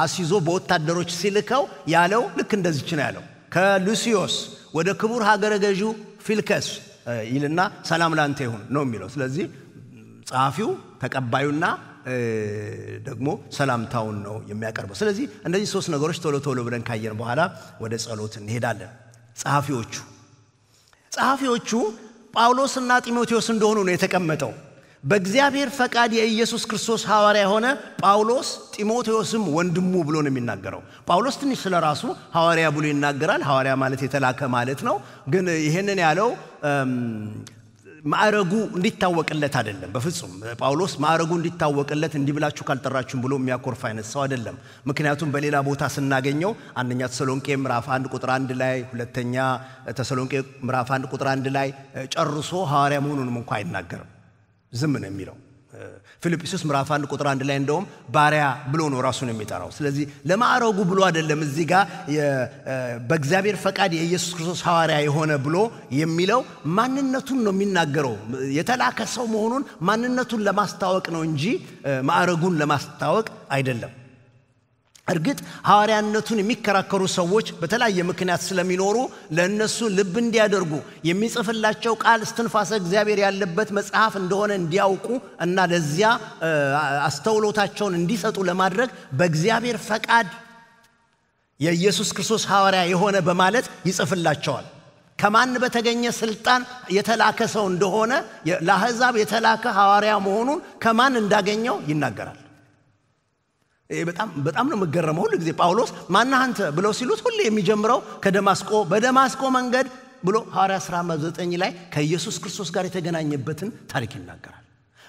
አስይዞ በወታደሮች ሲልከው ያለው ልክ እንደዚህ ነው ያለው። ከሉሲዮስ ወደ ክቡር ሀገረ ገዢው ፊልከስ ይልና ሰላም ላንተ ይሁን ነው የሚለው። ስለዚህ ጸሐፊው ተቀባዩና ደግሞ ሰላምታውን ነው የሚያቀርበው። ስለዚህ እንደዚህ ሶስት ነገሮች ቶሎ ቶሎ ብለን ካየን በኋላ ወደ ጸሎት እንሄዳለን። ጸሐፊዎቹ ጳውሎስና ጢሞቴዎስ እንደሆኑ ነው የተቀመጠው። በእግዚአብሔር ፈቃድ የኢየሱስ ክርስቶስ ሐዋርያ ሆነ ጳውሎስ ጢሞቴዎስም ወንድሙ ብሎ ነው የሚናገረው። ጳውሎስ ትንሽ ስለራሱ ሐዋርያ ብሎ ይናገራል። ሐዋርያ ማለት የተላከ ማለት ነው። ግን ይሄንን ያለው ማዕረጉ እንዲታወቅለት አይደለም። በፍጹም ጳውሎስ ማዕረጉ እንዲታወቅለት እንዲብላችሁ ካልጠራችሁም ብሎ የሚያኮርፍ አይነት ሰው አይደለም። ምክንያቱም በሌላ ቦታ ስናገኘው አንደኛ ተሰሎንቄ ምዕራፍ 1 ቁጥር 1 ላይ፣ ሁለተኛ ተሰሎንቄ ምዕራፍ 1 ቁጥር 1 ላይ ጨርሶ ሐዋርያ መሆኑንም እንኳን አይናገርም። ዝም ነው የሚለው። ፊልጵስዩስ ምዕራፍ 1 ቁጥር 1 ላይ እንደውም ባሪያ ብሎ ነው ራሱን የሚጠራው። ስለዚህ ለማዕረጉ ብሎ አይደለም እዚህ ጋር በእግዚአብሔር ፈቃድ የኢየሱስ ክርስቶስ ሐዋርያ የሆነ ብሎ የሚለው ማንነቱን ነው የሚናገረው። የተላከ ሰው መሆኑን ማንነቱን ለማስታወቅ ነው እንጂ ማዕረጉን ለማስታወቅ አይደለም። እርግጥ ሐዋርያነቱን የሚከራከሩ ሰዎች በተለያየ ምክንያት ስለሚኖሩ ለእነሱ ልብ እንዲያደርጉ የሚጽፍላቸው ቃል እስትንፋሰ እግዚአብሔር ያለበት መጽሐፍ እንደሆነ እንዲያውቁ እና ለዚያ አስተውሎታቸውን እንዲሰጡ ለማድረግ በእግዚአብሔር ፈቃድ የኢየሱስ ክርስቶስ ሐዋርያ የሆነ በማለት ይጽፍላቸዋል። ከማን በተገኘ ስልጣን የተላከ ሰው እንደሆነ ለአሕዛብ የተላከ ሐዋርያ መሆኑን ከማን እንዳገኘው ይናገራል። በጣም ነው መገረመው ሁሉ ጊዜ ጳውሎስ ማነህ አንተ ብለው ሲሉት ሁሉ የሚጀምረው በደማስቆ መንገድ ብሎ ሐዋርያት ሥራ 9 ላይ ከኢየሱስ ክርስቶስ ጋር የተገናኘበትን ታሪክ ይናገራል።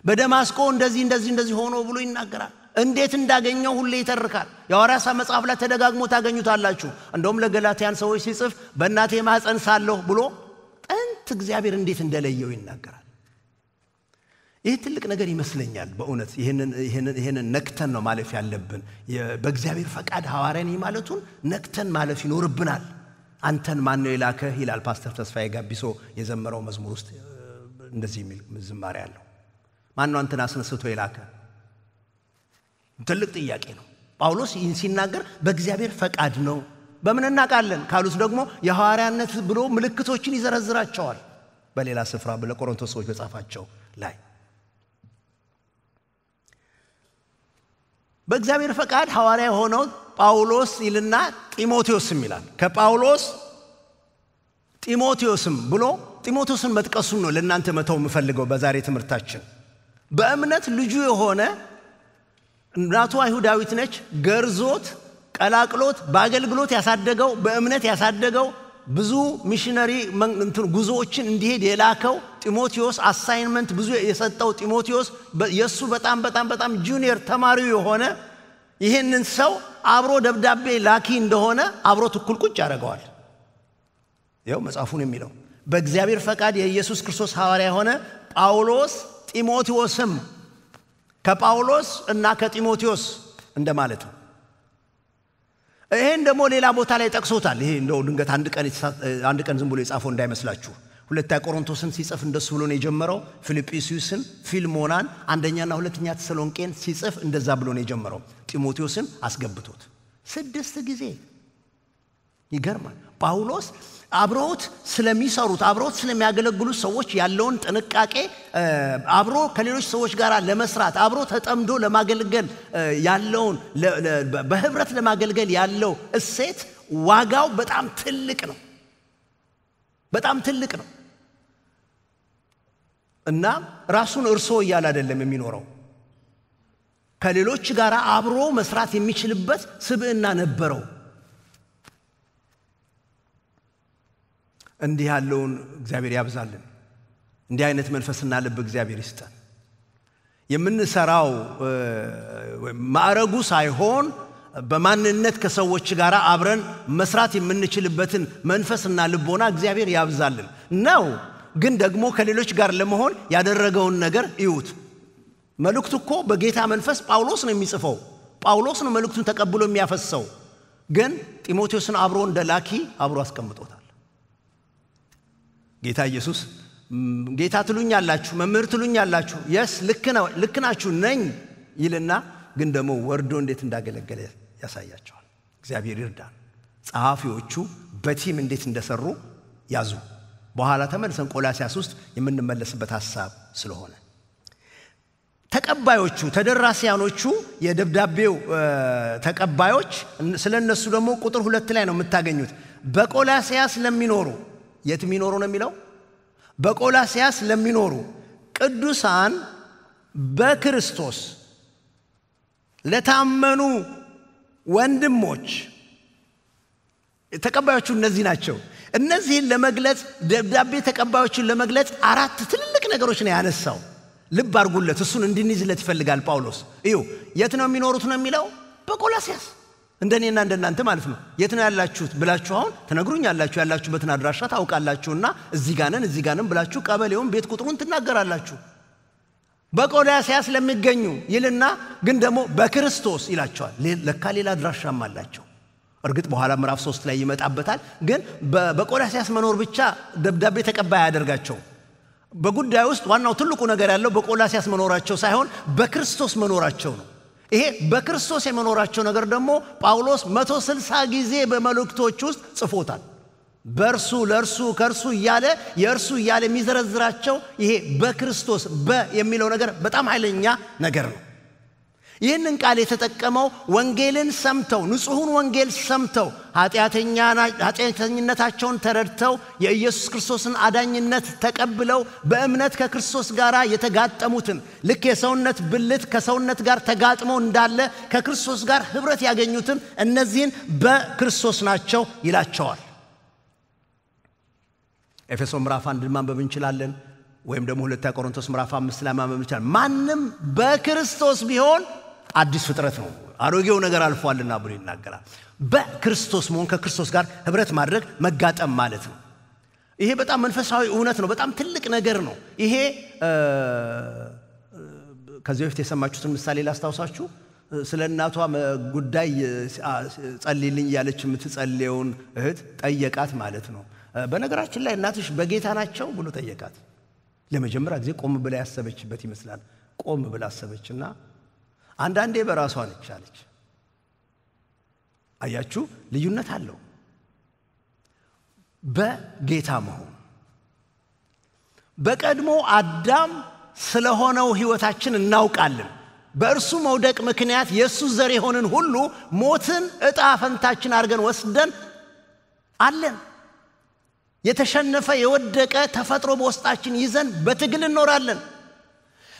በደማስቆ እንደዚህ ሆኖ ብሎ ይናገራል። እንዴት እንዳገኘው ሁሉ ይተርካል። የሐዋርያት ሥራ መጽሐፍ ላይ ተደጋግሞ ታገኙታላችሁ። እንደውም ለገላትያን ሰዎች ሲጽፍ በእናቴ ማህፀን ሳለሁ ብሎ ጥንት እግዚአብሔር እንዴት እንደለየው ይናገራል። ይህ ትልቅ ነገር ይመስለኛል በእውነት ይሄንን ነክተን ነው ማለፍ ያለብን። በእግዚአብሔር ፈቃድ ሐዋርያ ነኝ ማለቱን ነክተን ማለፍ ይኖርብናል። አንተን ማን ነው የላከህ ይላል ፓስተር ተስፋዬ ጋቢሶ የዘመረው መዝሙር ውስጥ እንደዚህ የሚል ዝማሬ አለው። ማን ነው አንተን አስነስቶ የላከህ? ትልቅ ጥያቄ ነው። ጳውሎስ ይህን ሲናገር በእግዚአብሔር ፈቃድ ነው። በምን እናውቃለን ካሉት ደግሞ የሐዋርያነት ብሎ ምልክቶችን ይዘረዝራቸዋል። በሌላ ስፍራ ለቆሮንቶስ ሰዎች በጻፋቸው ላይ በእግዚአብሔር ፈቃድ ሐዋርያ ሆነው ጳውሎስ ይልና ጢሞቴዎስም ይላል። ከጳውሎስ ጢሞቴዎስም ብሎ ጢሞቴዎስን መጥቀሱን ነው ለእናንተ መተው የምፈልገው በዛሬ ትምህርታችን። በእምነት ልጁ የሆነ እናቱ አይሁዳዊት ነች፣ ገርዞት ቀላቅሎት በአገልግሎት ያሳደገው በእምነት ያሳደገው ብዙ ሚሽነሪ ጉዞዎችን እንዲሄድ የላከው ጢሞቴዎስ አሳይንመንት ብዙ የሰጠው ጢሞቴዎስ የሱ በጣም ጁኒየር ተማሪው የሆነ ይሄንን ሰው አብሮ ደብዳቤ ላኪ እንደሆነ አብሮ ትኩል ቁጭ ያደርገዋል። ይኸው መጽሐፉን የሚለው በእግዚአብሔር ፈቃድ የኢየሱስ ክርስቶስ ሐዋርያ የሆነ ጳውሎስ ጢሞቴዎስም ከጳውሎስ እና ከጢሞቴዎስ እንደማለት ነው። ይሄን ደግሞ ሌላ ቦታ ላይ ጠቅሶታል። ይሄ እንደው ድንገት አንድ ቀን ዝም ብሎ የጻፈው እንዳይመስላችሁ። ሁለተኛ ቆሮንቶስን ሲጽፍ እንደሱ ብሎ ነው የጀመረው። ፊልጵስዩስን፣ ፊልሞናን፣ አንደኛና ሁለተኛ ተሰሎንቄን ሲጽፍ እንደዛ ብሎ ነው የጀመረው። ጢሞቴዎስን አስገብቶት 6 ጊዜ ይገርማል። ጳውሎስ አብሮት ስለሚሰሩት አብሮት ስለሚያገለግሉት ሰዎች ያለውን ጥንቃቄ አብሮ ከሌሎች ሰዎች ጋር ለመስራት አብሮ ተጠምዶ ለማገልገል ያለውን በህብረት ለማገልገል ያለው እሴት ዋጋው በጣም ትልቅ ነው። እና ራሱን እርሶ እያለ አይደለም የሚኖረው። ከሌሎች ጋር አብሮ መስራት የሚችልበት ስብዕና ነበረው። እንዲህ ያለውን እግዚአብሔር ያብዛልን። እንዲህ አይነት መንፈስና ልብ እግዚአብሔር ይስጠን። የምንሰራው ማዕረጉ ሳይሆን በማንነት ከሰዎች ጋር አብረን መስራት የምንችልበትን መንፈስና ልቦና እግዚአብሔር ያብዛልን ነው። ግን ደግሞ ከሌሎች ጋር ለመሆን ያደረገውን ነገር ይዩት። መልእክቱ እኮ በጌታ መንፈስ ጳውሎስ ነው የሚጽፈው። ጳውሎስ ነው መልእክቱን ተቀብሎ የሚያፈሰው። ግን ጢሞቴዎስን አብሮ እንደላኪ አብሮ አስቀምጦታል። ጌታ ኢየሱስ ጌታ ትሉኛላችሁ፣ መምህር ትሉኛላችሁ፣ ልክ ናችሁ ነኝ ይልና ግን ደግሞ ወርዶ እንዴት እንዳገለገለ ያሳያቸዋል። እግዚአብሔር ይርዳን። ጸሐፊዎቹ በቲም እንዴት እንደሰሩ ያዙ። በኋላ ተመልሰን ቆላስያስ ውስጥ የምንመለስበት ሐሳብ ስለሆነ ተቀባዮቹ ተደራሲያኖቹ የደብዳቤው ተቀባዮች ስለነሱ ደግሞ ቁጥር 2 ላይ ነው የምታገኙት። በቆላስያስ ለሚኖሩ የት የሚኖሩ ነው የሚለው? በቆላስያስ ለሚኖሩ ቅዱሳን በክርስቶስ ለታመኑ ወንድሞች ተቀባዮቹ እነዚህ ናቸው። እነዚህን ለመግለጽ ደብዳቤ ተቀባዮችን ለመግለጽ 4 ትልልቅ ነገሮች ነው ያነሳው። ልብ አድርጉለት። እሱን እንድንይዝለት ይፈልጋል ጳውሎስ። እዩ የት ነው የሚኖሩት ነው የሚለው? በቆላስያስ እንደኔና እንደናንተ ማለት ነው። የት ነው ያላችሁት ብላችሁ አሁን ተነግሩኛላችሁ። ያላችሁበትን አድራሻ ታውቃላችሁና እዚህ ጋር ነን ብላችሁ ቀበሌውን ቤት ቁጥሩን ትናገራላችሁ። በቆላስያስ ለሚገኙ ይልና ግን ደግሞ በክርስቶስ ይላቸዋል። ለካ ሌላ አድራሻም አላቸው። እርግጥ በኋላ ምዕራፍ 3 ላይ ይመጣበታል። ግን በቆላስያስ መኖር ብቻ ደብዳቤ ተቀባይ ያደርጋቸው። በጉዳይ ውስጥ ዋናው ትልቁ ነገር ያለው በቆላስያስ መኖራቸው ሳይሆን በክርስቶስ መኖራቸው ነው። ይሄ በክርስቶስ የመኖራቸው ነገር ደግሞ ጳውሎስ 160 ጊዜ በመልእክቶች ውስጥ ጽፎታል። በእርሱ ለእርሱ ከእርሱ እያለ የእርሱ እያለ የሚዘረዝራቸው ይሄ በክርስቶስ የሚለው ነገር በጣም ኃይለኛ ነገር ነው። ይህንን ቃል የተጠቀመው ወንጌልን ሰምተው ንጹሑን ወንጌል ሰምተው ኃጢአተኝነታቸውን ተረድተው የኢየሱስ ክርስቶስን አዳኝነት ተቀብለው በእምነት ከክርስቶስ ጋር የተጋጠሙትን ልክ የሰውነት ብልት ከሰውነት ጋር ተጋጥመው እንዳለ ከክርስቶስ ጋር ኅብረት ያገኙትን እነዚህን በክርስቶስ ናቸው ይላቸዋል። ኤፌሶን ምዕራፍ 1 ማንበብ እንችላለን ወይም ደግሞ 2 ቆሮንቶስ ምዕራፍ 5 ላይ ማንበብ እንችላለን። ማንም በክርስቶስ ቢሆን አዲስ ፍጥረት ነው፣ አሮጌው ነገር አልፏልና ብሎ ይናገራል። በክርስቶስ መሆን ከክርስቶስ ጋር ኅብረት ማድረግ መጋጠም ማለት ነው። ይሄ በጣም መንፈሳዊ እውነት ነው፣ በጣም ትልቅ ነገር ነው። ይሄ ከዚህ በፊት የሰማችሁትን ምሳሌ ላስታውሳችሁ። ስለ እናቷ ጉዳይ ጸልይልኝ ያለች የምትጸልየውን እህት ጠየቃት ማለት ነው። በነገራችን ላይ እናትሽ በጌታ ናቸው ብሎ ጠየቃት። ለመጀመሪያ ጊዜ ቆም ብላ ያሰበችበት ይመስላል። ቆም ብላ አሰበችና አንዳንዴ በራሷ ነች አለች። አያችሁ ልዩነት አለው። በጌታ መሆን በቀድሞ አዳም ስለሆነው ሕይወታችን እናውቃለን። በእርሱ መውደቅ ምክንያት የእሱ ዘር የሆንን ሁሉ ሞትን ዕጣ ፈንታችን አድርገን ወስደን አለን። የተሸነፈ የወደቀ ተፈጥሮ በውስጣችን ይዘን በትግል እንኖራለን።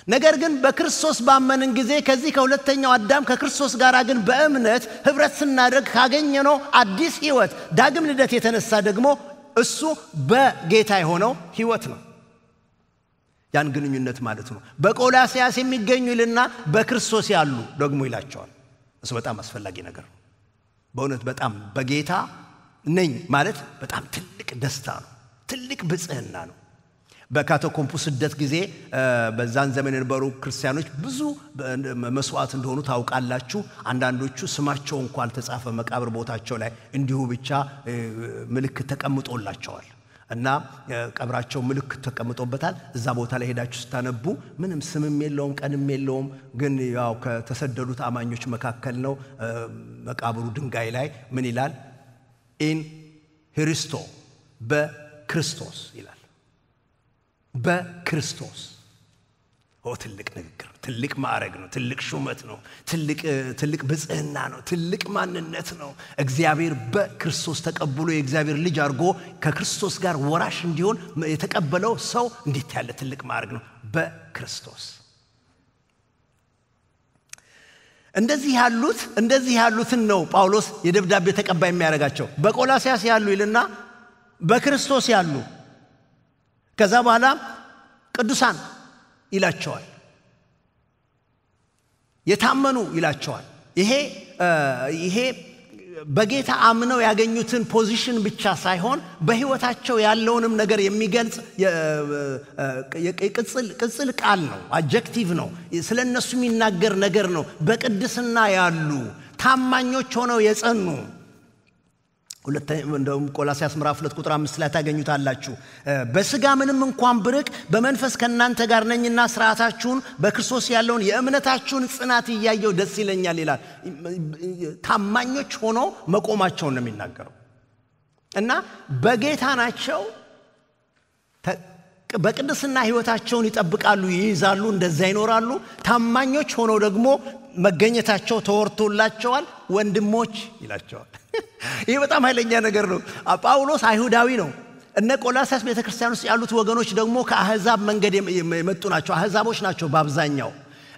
ነገር ግን በክርስቶስ ባመንን ጊዜ ከዚህ ከሁለተኛው አዳም ከክርስቶስ ጋር ግን በእምነት ኅብረት ስናደርግ ካገኘነው አዲስ ሕይወት ዳግም ልደት የተነሳ ደግሞ እሱ በጌታ የሆነው ሕይወት ነው። ያን ግንኙነት ማለት ነው። በቆላስያስ የሚገኙ ይልና በክርስቶስ ያሉ ደግሞ ይላቸዋል። እሱ በጣም አስፈላጊ ነገር ነው። በእውነት በጣም በጌታ ነኝ ማለት በጣም ትልቅ ደስታ ነው፣ ትልቅ ብጽህና ነው። በካቶኮምፑ ስደት ጊዜ በዛን ዘመን የነበሩ ክርስቲያኖች ብዙ መስዋዕት እንደሆኑ ታውቃላችሁ። አንዳንዶቹ ስማቸው እንኳን አልተጻፈ መቃብር ቦታቸው ላይ እንዲሁ ብቻ ምልክት ተቀምጦላቸዋል እና ቀብራቸው ምልክት ተቀምጦበታል። እዛ ቦታ ላይ ሄዳችሁ ስታነቡ ምንም ስምም የለውም ቀንም የለውም፣ ግን ያው ከተሰደዱት አማኞች መካከል ነው። መቃብሩ ድንጋይ ላይ ምን ይላል? ኢን ሂሪስቶ በክርስቶስ ይላል። በክርስቶስ ትልቅ ንግግር፣ ትልቅ ማዕረግ ነው፣ ትልቅ ሹመት ነው፣ ትልቅ ብጽህና ነው፣ ትልቅ ማንነት ነው። እግዚአብሔር በክርስቶስ ተቀብሎ የእግዚአብሔር ልጅ አድርጎ ከክርስቶስ ጋር ወራሽ እንዲሆን የተቀበለው ሰው እንዴት ያለ ትልቅ ማዕረግ ነው! በክርስቶስ እንደዚህ ያሉትን ነው ጳውሎስ የደብዳቤ ተቀባይ የሚያደርጋቸው። በቆላስያስ ያሉ ይልና በክርስቶስ ያሉ፣ ከዛ በኋላ ቅዱሳን ይላቸዋል፣ የታመኑ ይላቸዋል። ይሄ በጌታ አምነው ያገኙትን ፖዚሽን ብቻ ሳይሆን በሕይወታቸው ያለውንም ነገር የሚገልጽ ቅጽል ቃል ነው፣ አጀክቲቭ ነው። ስለነሱ የሚናገር ነገር ነው። በቅድስና ያሉ ታማኞች ሆነው የጸኑ እንደውም ቆላስያስ ምዕራፍ 2 ቁጥር 5 ላይ ታገኙታላችሁ። በሥጋ ምንም እንኳን ብርቅ በመንፈስ ከእናንተ ጋር ነኝና ሥርዓታችሁን በክርስቶስ ያለውን የእምነታችሁን ጽናት እያየሁ ደስ ይለኛል ይላል። ታማኞች ሆነው መቆማቸውን ነው የሚናገረው እና በጌታ ናቸው። በቅድስና ሕይወታቸውን ይጠብቃሉ፣ ይይዛሉ፣ እንደዛ ይኖራሉ። ታማኞች ሆነው ደግሞ መገኘታቸው ተወርቶላቸዋል። ወንድሞች ይላቸዋል። ይህ በጣም ኃይለኛ ነገር ነው። ጳውሎስ አይሁዳዊ ነው። እነ ቆላስያስ ቤተክርስቲያን ውስጥ ያሉት ወገኖች ደግሞ ከአሕዛብ መንገድ የመጡ ናቸው። አሕዛቦች ናቸው በአብዛኛው።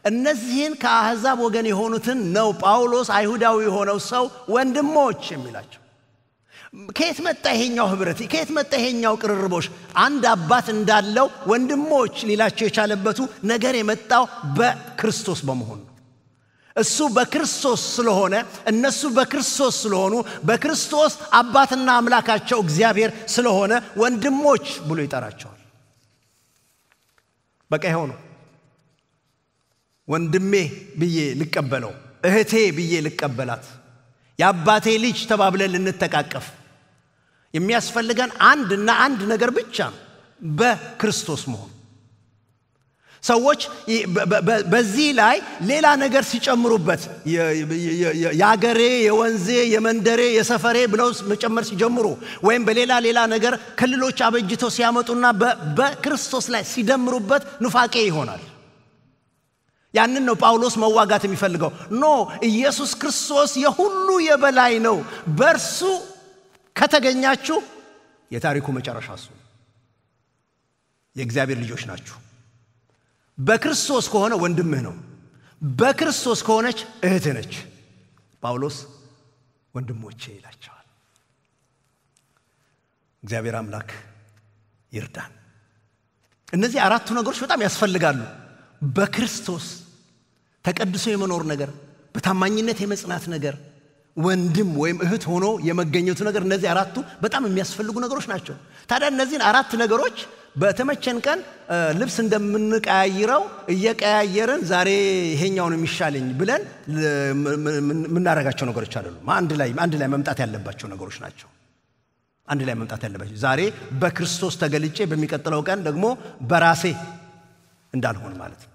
እነዚህን ከአሕዛብ ወገን የሆኑትን ነው ጳውሎስ አይሁዳዊ የሆነው ሰው ወንድሞች የሚላቸው። ከየት መጣ ይሄኛው ኅብረት? ከየት መጣ ይሄኛው ቅርርቦሽ? አንድ አባት እንዳለው ወንድሞች ሊላቸው የቻለበቱ ነገር የመጣው በክርስቶስ በመሆኑ ነው። እሱ በክርስቶስ ስለሆነ እነሱ በክርስቶስ ስለሆኑ በክርስቶስ አባትና አምላካቸው እግዚአብሔር ስለሆነ ወንድሞች ብሎ ይጠራቸዋል። በቃ ይሄው ነው። ወንድሜ ብዬ ልቀበለው፣ እህቴ ብዬ ልቀበላት፣ የአባቴ ልጅ ተባብለን ልንተቃቀፍ የሚያስፈልገን አንድ ነገር ብቻ ነው፣ በክርስቶስ መሆን። ሰዎች በዚህ ላይ ሌላ ነገር ሲጨምሩበት የአገሬ፣ የወንዜ፣ የመንደሬ፣ የሰፈሬ ብለው መጨመር ሲጀምሩ ወይም በሌላ ነገር ክልሎች አበጅተው ሲያመጡና በክርስቶስ ላይ ሲደምሩበት ኑፋቄ ይሆናል። ያንን ነው ጳውሎስ መዋጋት የሚፈልገው። ኖ ኢየሱስ ክርስቶስ የሁሉ የበላይ ነው። በእርሱ ከተገኛችሁ የታሪኩ መጨረሻ እሱ። የእግዚአብሔር ልጆች ናችሁ። በክርስቶስ ከሆነ ወንድምህ ነው። በክርስቶስ ከሆነች እህትህ ነች። ጳውሎስ ወንድሞቼ ይላቸዋል። እግዚአብሔር አምላክ ይርዳን። እነዚህ አራቱ ነገሮች በጣም ያስፈልጋሉ። በክርስቶስ ተቀድሶ የመኖር ነገር፣ በታማኝነት የመጽናት ነገር፣ ወንድም ወይም እህት ሆኖ የመገኘቱ ነገር፣ እነዚህ አራቱ በጣም የሚያስፈልጉ ነገሮች ናቸው። ታዲያ እነዚህን አራት ነገሮች በተመቸን ቀን ልብስ እንደምንቀያይረው እየቀያየርን ዛሬ ይሄኛው ነው የሚሻለኝ ብለን ምናረጋቸው ነገሮች አይደሉም። አንድ ላይ መምጣት ያለባቸው ነገሮች ናቸው። አንድ ላይ መምጣት ያለባቸው ዛሬ በክርስቶስ ተገልጬ በሚቀጥለው ቀን ደግሞ በራሴ እንዳልሆን ማለት ነው።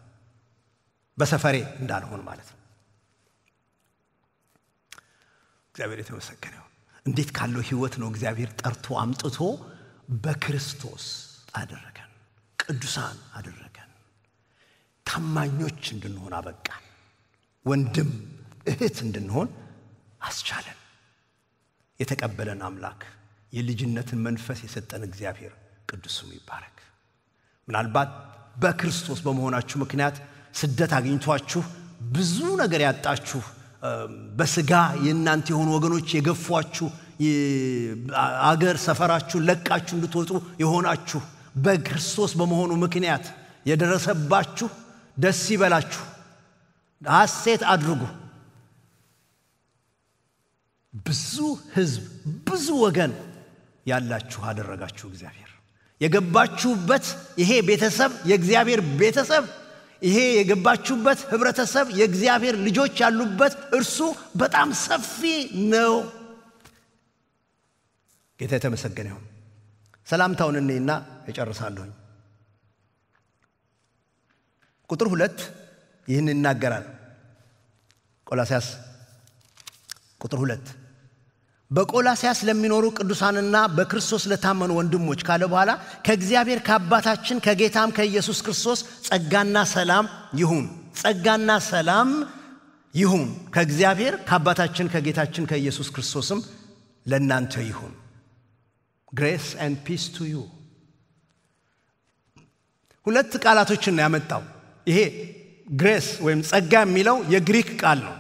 በሰፈሬ እንዳልሆን ማለት ነው። እግዚአብሔር የተመሰገነ ይሁን። እንዴት ካለው ህይወት ነው እግዚአብሔር ጠርቶ አምጥቶ በክርስቶስ አደረገን፣ ቅዱሳን አደረገን፣ ታማኞች እንድንሆን አበቃን፣ ወንድም እህት እንድንሆን አስቻለን። የተቀበለን አምላክ የልጅነትን መንፈስ የሰጠን እግዚአብሔር ቅዱስ ስሙ ይባረክ። ምናልባት በክርስቶስ በመሆናችሁ ምክንያት ስደት አግኝቷችሁ ብዙ ነገር ያጣችሁ፣ በስጋ የእናንተ የሆኑ ወገኖች የገፏችሁ፣ አገር ሰፈራችሁ ለቃችሁ እንድትወጡ የሆናችሁ በክርስቶስ በመሆኑ ምክንያት የደረሰባችሁ ደስ ይበላችሁ፣ ሐሴት አድርጉ። ብዙ ህዝብ ብዙ ወገን ያላችሁ አደረጋችሁ እግዚአብሔር። የገባችሁበት ይሄ ቤተሰብ የእግዚአብሔር ቤተሰብ፣ ይሄ የገባችሁበት ህብረተሰብ የእግዚአብሔር ልጆች ያሉበት እርሱ በጣም ሰፊ ነው። ጌታ የተመሰገነ ይሁን። ሰላምታውን እኔና እጨርሳለሁ። ቁጥር 2 ይህን ይናገራል። ቆላስያስ ቁጥር 2 በቆላስያስ ለሚኖሩ ቅዱሳንና በክርስቶስ ለታመኑ ወንድሞች ካለ በኋላ ከእግዚአብሔር ከአባታችን ከጌታም ከኢየሱስ ክርስቶስ ጸጋና ሰላም ይሁን። ጸጋና ሰላም ይሁን ከእግዚአብሔር ከአባታችን ከጌታችን ከኢየሱስ ክርስቶስም ለእናንተ ይሁን። Grace and peace to you። ሁለት ቃላቶችን ነው ያመጣው። ይሄ ግሬስ ወይም ጸጋ የሚለው የግሪክ ቃል ነው።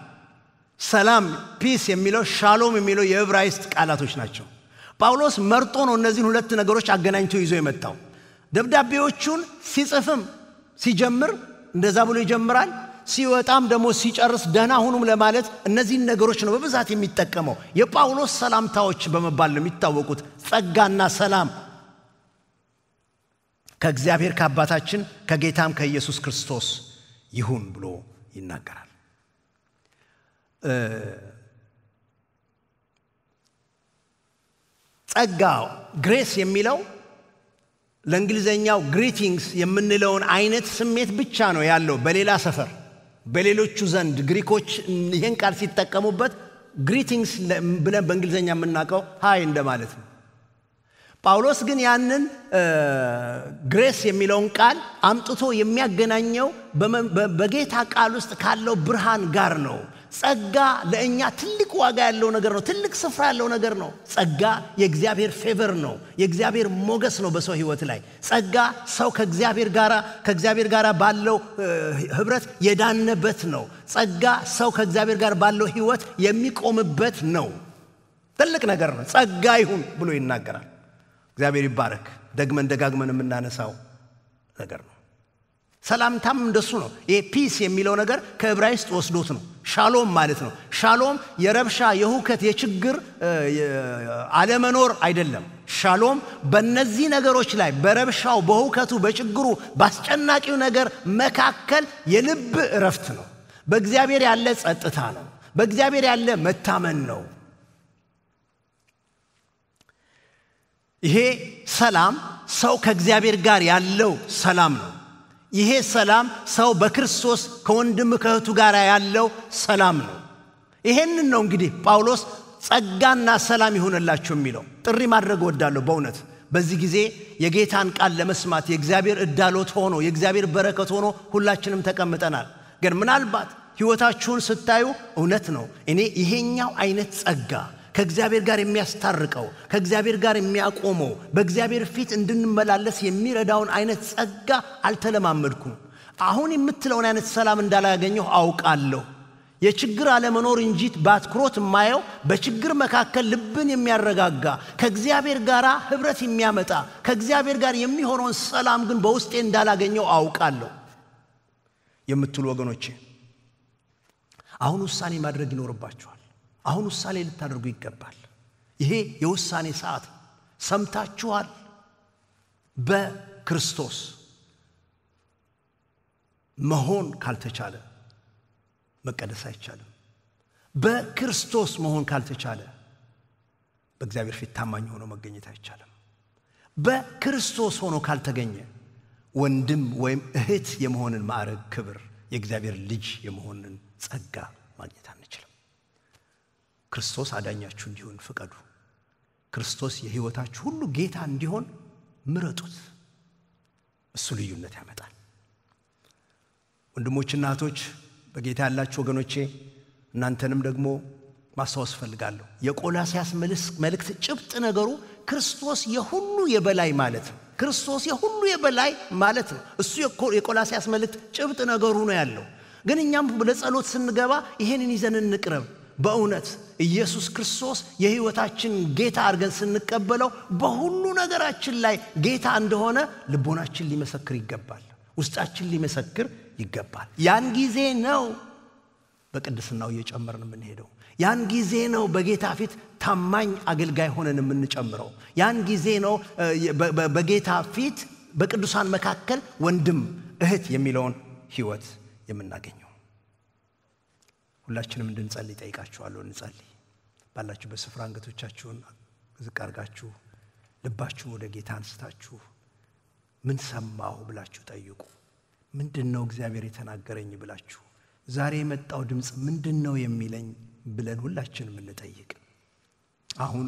ሰላም ፒስ የሚለው ሻሎም የሚለው የዕብራይስጥ ቃላቶች ናቸው። ጳውሎስ መርጦ ነው እነዚህን ሁለት ነገሮች አገናኝቶ ይዞ የመጣው። ደብዳቤዎቹን ሲጽፍም ሲጀምር እንደዛ ብሎ ይጀምራል። ሲወጣም ደግሞ ሲጨርስ ደህና ሁኑም ለማለት እነዚህን ነገሮች ነው በብዛት የሚጠቀመው። የጳውሎስ ሰላምታዎች በመባል ነው የሚታወቁት። ጸጋና ሰላም ከእግዚአብሔር ከአባታችን ከጌታም ከኢየሱስ ክርስቶስ ይሁን ብሎ ይናገራል። ጸጋ ግሬስ የሚለው ለእንግሊዘኛው ግሪቲንግስ የምንለውን አይነት ስሜት ብቻ ነው ያለው በሌላ ሰፈር። በሌሎቹ ዘንድ ግሪኮች ይሄን ቃል ሲጠቀሙበት ግሪቲንግስ ብለን በእንግሊዘኛ የምናውቀው ሃይ እንደማለት ነው። ጳውሎስ ግን ያንን ግሬስ የሚለውን ቃል አምጥቶ የሚያገናኘው በጌታ ቃል ውስጥ ካለው ብርሃን ጋር ነው። ጸጋ ለእኛ ትልቅ ዋጋ ያለው ነገር ነው። ትልቅ ስፍራ ያለው ነገር ነው። ጸጋ የእግዚአብሔር ፌቨር ነው። የእግዚአብሔር ሞገስ ነው በሰው ህይወት ላይ። ጸጋ ሰው ከእግዚአብሔር ጋር ባለው ህብረት የዳነበት ነው። ጸጋ ሰው ከእግዚአብሔር ጋር ባለው ህይወት የሚቆምበት ነው። ትልቅ ነገር ነው። ጸጋ ይሁን ብሎ ይናገራል። እግዚአብሔር ይባረክ። ደጋግመን የምናነሳው ነገር ነው። ሰላምታም እንደሱ ነው። ይሄ ፒስ የሚለው ነገር ከዕብራይስጥ ወስዶት ነው። ሻሎም ማለት ነው። ሻሎም የረብሻ የሁከት የችግር አለመኖር አይደለም። ሻሎም በእነዚህ ነገሮች ላይ በረብሻው በሁከቱ በችግሩ ባስጨናቂው ነገር መካከል የልብ እረፍት ነው። በእግዚአብሔር ያለ ጸጥታ ነው። በእግዚአብሔር ያለ መታመን ነው። ይሄ ሰላም ሰው ከእግዚአብሔር ጋር ያለው ሰላም ነው። ይሄ ሰላም ሰው በክርስቶስ ከወንድም ከእህቱ ጋር ያለው ሰላም ነው። ይሄንን ነው እንግዲህ ጳውሎስ ጸጋና ሰላም ይሁንላችሁ የሚለው። ጥሪ ማድረግ ወዳለሁ በእውነት በዚህ ጊዜ የጌታን ቃል ለመስማት የእግዚአብሔር እዳሎት ሆኖ የእግዚአብሔር በረከት ሆኖ ሁላችንም ተቀምጠናል። ግን ምናልባት ሕይወታችሁን ስታዩ እውነት ነው እኔ ይሄኛው አይነት ጸጋ ከእግዚአብሔር ጋር የሚያስታርቀው ከእግዚአብሔር ጋር የሚያቆመው በእግዚአብሔር ፊት እንድንመላለስ የሚረዳውን አይነት ጸጋ አልተለማመድኩም አሁን የምትለውን አይነት ሰላም እንዳላገኘሁ አውቃለሁ የችግር አለመኖር እንጂ ባትክሮት ማየው በችግር መካከል ልብን የሚያረጋጋ ከእግዚአብሔር ጋር ህብረት የሚያመጣ ከእግዚአብሔር ጋር የሚሆነውን ሰላም ግን በውስጤ እንዳላገኘው አውቃለሁ የምትሉ ወገኖቼ አሁን ውሳኔ ማድረግ ይኖርባችኋል አሁን ውሳኔ ልታደርጉ ይገባል ይሄ የውሳኔ ሰዓት ሰምታችኋል በክርስቶስ መሆን ካልተቻለ መቀደስ አይቻልም በክርስቶስ መሆን ካልተቻለ በእግዚአብሔር ፊት ታማኝ ሆኖ መገኘት አይቻልም በክርስቶስ ሆኖ ካልተገኘ ወንድም ወይም እህት የመሆንን ማዕረግ ክብር የእግዚአብሔር ልጅ የመሆንን ጸጋ ማግኘት አንችልም ክርስቶስ አዳኛችሁ እንዲሆን ፍቀዱ ክርስቶስ የሕይወታችሁ ሁሉ ጌታ እንዲሆን ምረጡት እሱ ልዩነት ያመጣል ወንድሞችና እህቶች በጌታ ያላችሁ ወገኖቼ እናንተንም ደግሞ ማስተዋወስ ፈልጋለሁ የቆላስይስ መልእክት ጭብጥ ነገሩ ክርስቶስ የሁሉ የበላይ ማለት ነው ክርስቶስ የሁሉ የበላይ ማለት ነው እሱ የቆላስይስ መልእክት ጭብጥ ነገሩ ነው ያለው ግን እኛም ለጸሎት ስንገባ ይሄንን ይዘን እንቅረብ በእውነት ኢየሱስ ክርስቶስ የሕይወታችን ጌታ አድርገን ስንቀበለው በሁሉ ነገራችን ላይ ጌታ እንደሆነ ልቦናችን ሊመሰክር ይገባል ውስጣችን ሊመሰክር ይገባል ያን ጊዜ ነው በቅድስናው እየጨመርን የምንሄደው ያን ጊዜ ነው በጌታ ፊት ታማኝ አገልጋይ ሆነን የምንጨምረው ያን ጊዜ ነው በጌታ ፊት በቅዱሳን መካከል ወንድም እህት የሚለውን ሕይወት የምናገኘው ሁላችንም እንድንጸልይ ጠይቃችኋለሁ እንጸልይ ባላችሁበት ስፍራ አንገቶቻችሁን ዝቅ አድርጋችሁ ልባችሁን ወደ ጌታ አንስታችሁ ምን ሰማሁ ብላችሁ ጠይቁ ምንድነው እግዚአብሔር የተናገረኝ ብላችሁ ዛሬ የመጣው ድምጽ ምንድነው የሚለኝ ብለን ሁላችንም እንጠይቅ አሁን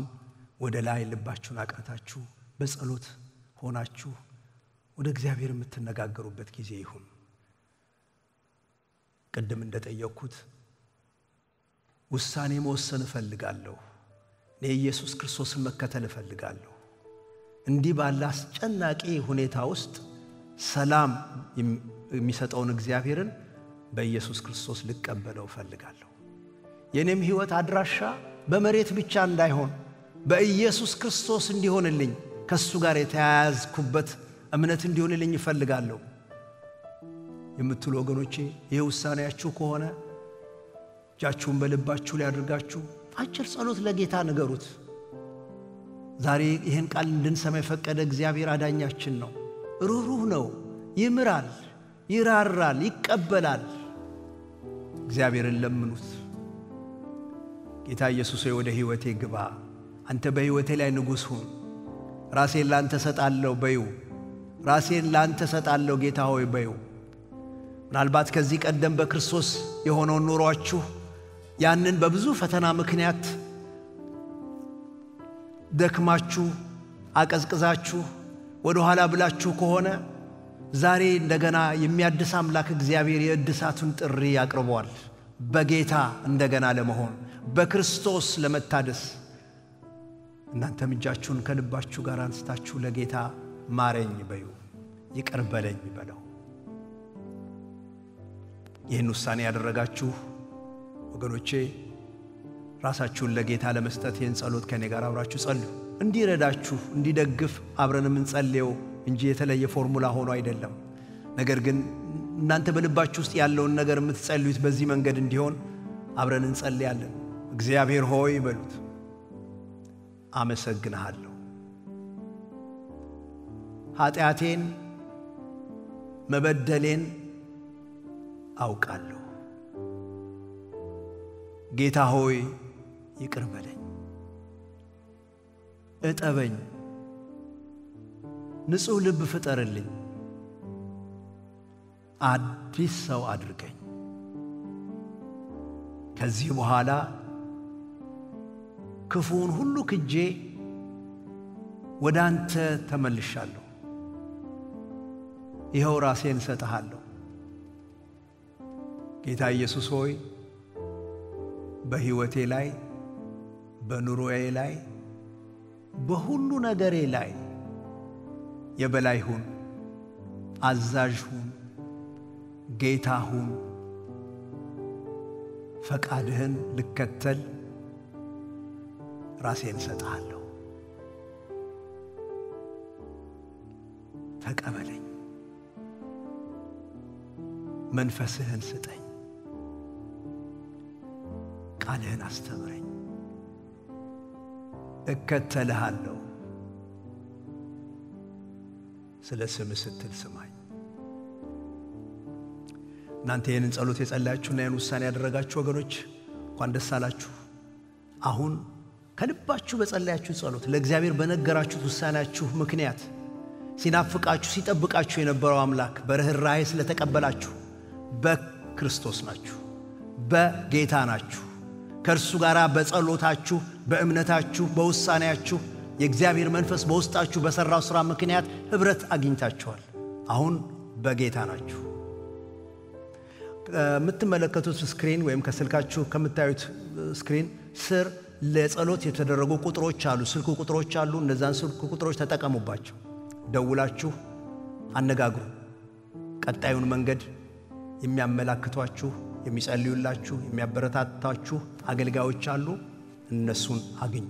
ወደ ላይ ልባችሁን አቅንታችሁ በጸሎት ሆናችሁ ወደ እግዚአብሔር የምትነጋገሩበት ጊዜ ይሁን ቀደም እንደጠየቅኩት ውሳኔ መወሰን እፈልጋለሁ ለኢየሱስ ክርስቶስን መከተል እፈልጋለሁ እንዲህ ባለ አስጨናቂ ሁኔታ ውስጥ ሰላም የሚሰጠውን እግዚአብሔርን በኢየሱስ ክርስቶስ ልቀበለው እፈልጋለሁ የኔም ሕይወት አድራሻ በመሬት ብቻ እንዳይሆን በኢየሱስ ክርስቶስ እንዲሆንልኝ ከሱ ጋር የተያያዝኩበት እምነት እንዲሆንልኝ እፈልጋለሁ የምትሉ ወገኖቼ ይሄ ውሳኔያችሁ ከሆነ እጃችሁን በልባችሁ ላይ አድርጋችሁ አጭር ጸሎት ለጌታ ንገሩት ዛሬ ይሄን ቃል እንድንሰማ የፈቀደ እግዚአብሔር አዳኛችን ነው ሩህሩህ ነው ይምራል ይራራል ይቀበላል እግዚአብሔርን ለምኑት ጌታ ኢየሱስ ሆይ ወደ ሕይወቴ ግባ አንተ በሕይወቴ ላይ ንጉሥ ሁን ራሴን ላንተ ሰጣለሁ በዩ ራሴን ላንተ ሰጣለሁ ጌታ ሆይ በዩ ምናልባት ከዚህ ቀደም በክርስቶስ የሆነውን ኑሯችሁ ያንን በብዙ ፈተና ምክንያት ደክማችሁ አቀዝቅዛችሁ ወደ ኋላ ብላችሁ ከሆነ ዛሬ እንደገና የሚያድስ አምላክ እግዚአብሔር የእድሳቱን ጥሪ ያቀርባል በጌታ እንደገና ለመሆን በክርስቶስ ለመታደስ እናንተም እጃችሁን ከልባችሁ ጋር አንስታችሁ ለጌታ ማረኝ በዩ ይቅር በለኝ በለው ይህን ውሳኔ ያደረጋችሁ ወገኖቼ ራሳችሁን ለጌታ ለመስጠት ይህን ጸሎት ከኔ ጋር አብራችሁ ጸልዩ እንዲረዳችሁ እንዲደግፍ አብረን እንጸልየው እንጂ የተለየ ፎርሙላ ሆኖ አይደለም ነገር ግን እናንተ በልባችሁ ውስጥ ያለውን ነገር የምትጸልዩት በዚህ መንገድ እንዲሆን አብረን እንጸልያለን እግዚአብሔር ሆይ በሉት አመሰግንሃለሁ ኃጢአቴን መበደሌን አውቃለሁ ጌታ ሆይ ይቅር በለኝ እጠበኝ ንጹህ ልብ ፍጠርልኝ አዲስ ሰው አድርገኝ ከዚህ በኋላ ክፉን ሁሉ ክጄ ወደ አንተ ተመልሻለሁ ይኸው ራሴን ሰጥሃለሁ ጌታ ኢየሱስ ሆይ በሕይወቴ ላይ በኑሮዬ ላይ በሁሉ ነገሬ ላይ የበላይ ሁን፣ አዛዥ ሁን፣ ጌታ ሁን። ፈቃድህን ልከተል ራሴን ሰጣለሁ። ተቀበለኝ፣ መንፈስህን ስጠኝ፣ ቃልህን አስተምረኝ። እከተልሃለሁ። ስለ ስምህ ስትል ስማኝ። እናንተ ይህንን ጸሎት የጸለያችሁና ይህን ውሳኔ ያደረጋችሁ ወገኖች እንኳን ደስ አላችሁ። አሁን ከልባችሁ በጸለያችሁ ጸሎት ለእግዚአብሔር በነገራችሁት ውሳኔያችሁ ምክንያት ሲናፍቃችሁ ሲጠብቃችሁ የነበረው አምላክ በርህራሄ ስለተቀበላችሁ በክርስቶስ ናችሁ፣ በጌታ ናችሁ። ከእርሱ ጋር በጸሎታችሁ በእምነታችሁ በውሳኔያችሁ የእግዚአብሔር መንፈስ በውስጣችሁ በሠራው ሥራ ምክንያት ኅብረት አግኝታችኋል። አሁን በጌታ ናችሁ። የምትመለከቱት ስክሪን ወይም ከስልካችሁ ከምታዩት ስክሪን ስር ለጸሎት የተደረጉ ቁጥሮች አሉ፣ ስልክ ቁጥሮች አሉ። እነዛን ስልክ ቁጥሮች ተጠቀሙባቸው። ደውላችሁ አነጋግሩ። ቀጣዩን መንገድ የሚያመላክቷችሁ፣ የሚጸልዩላችሁ፣ የሚያበረታታችሁ አገልጋዮች አሉ። እነሱን አግኙ።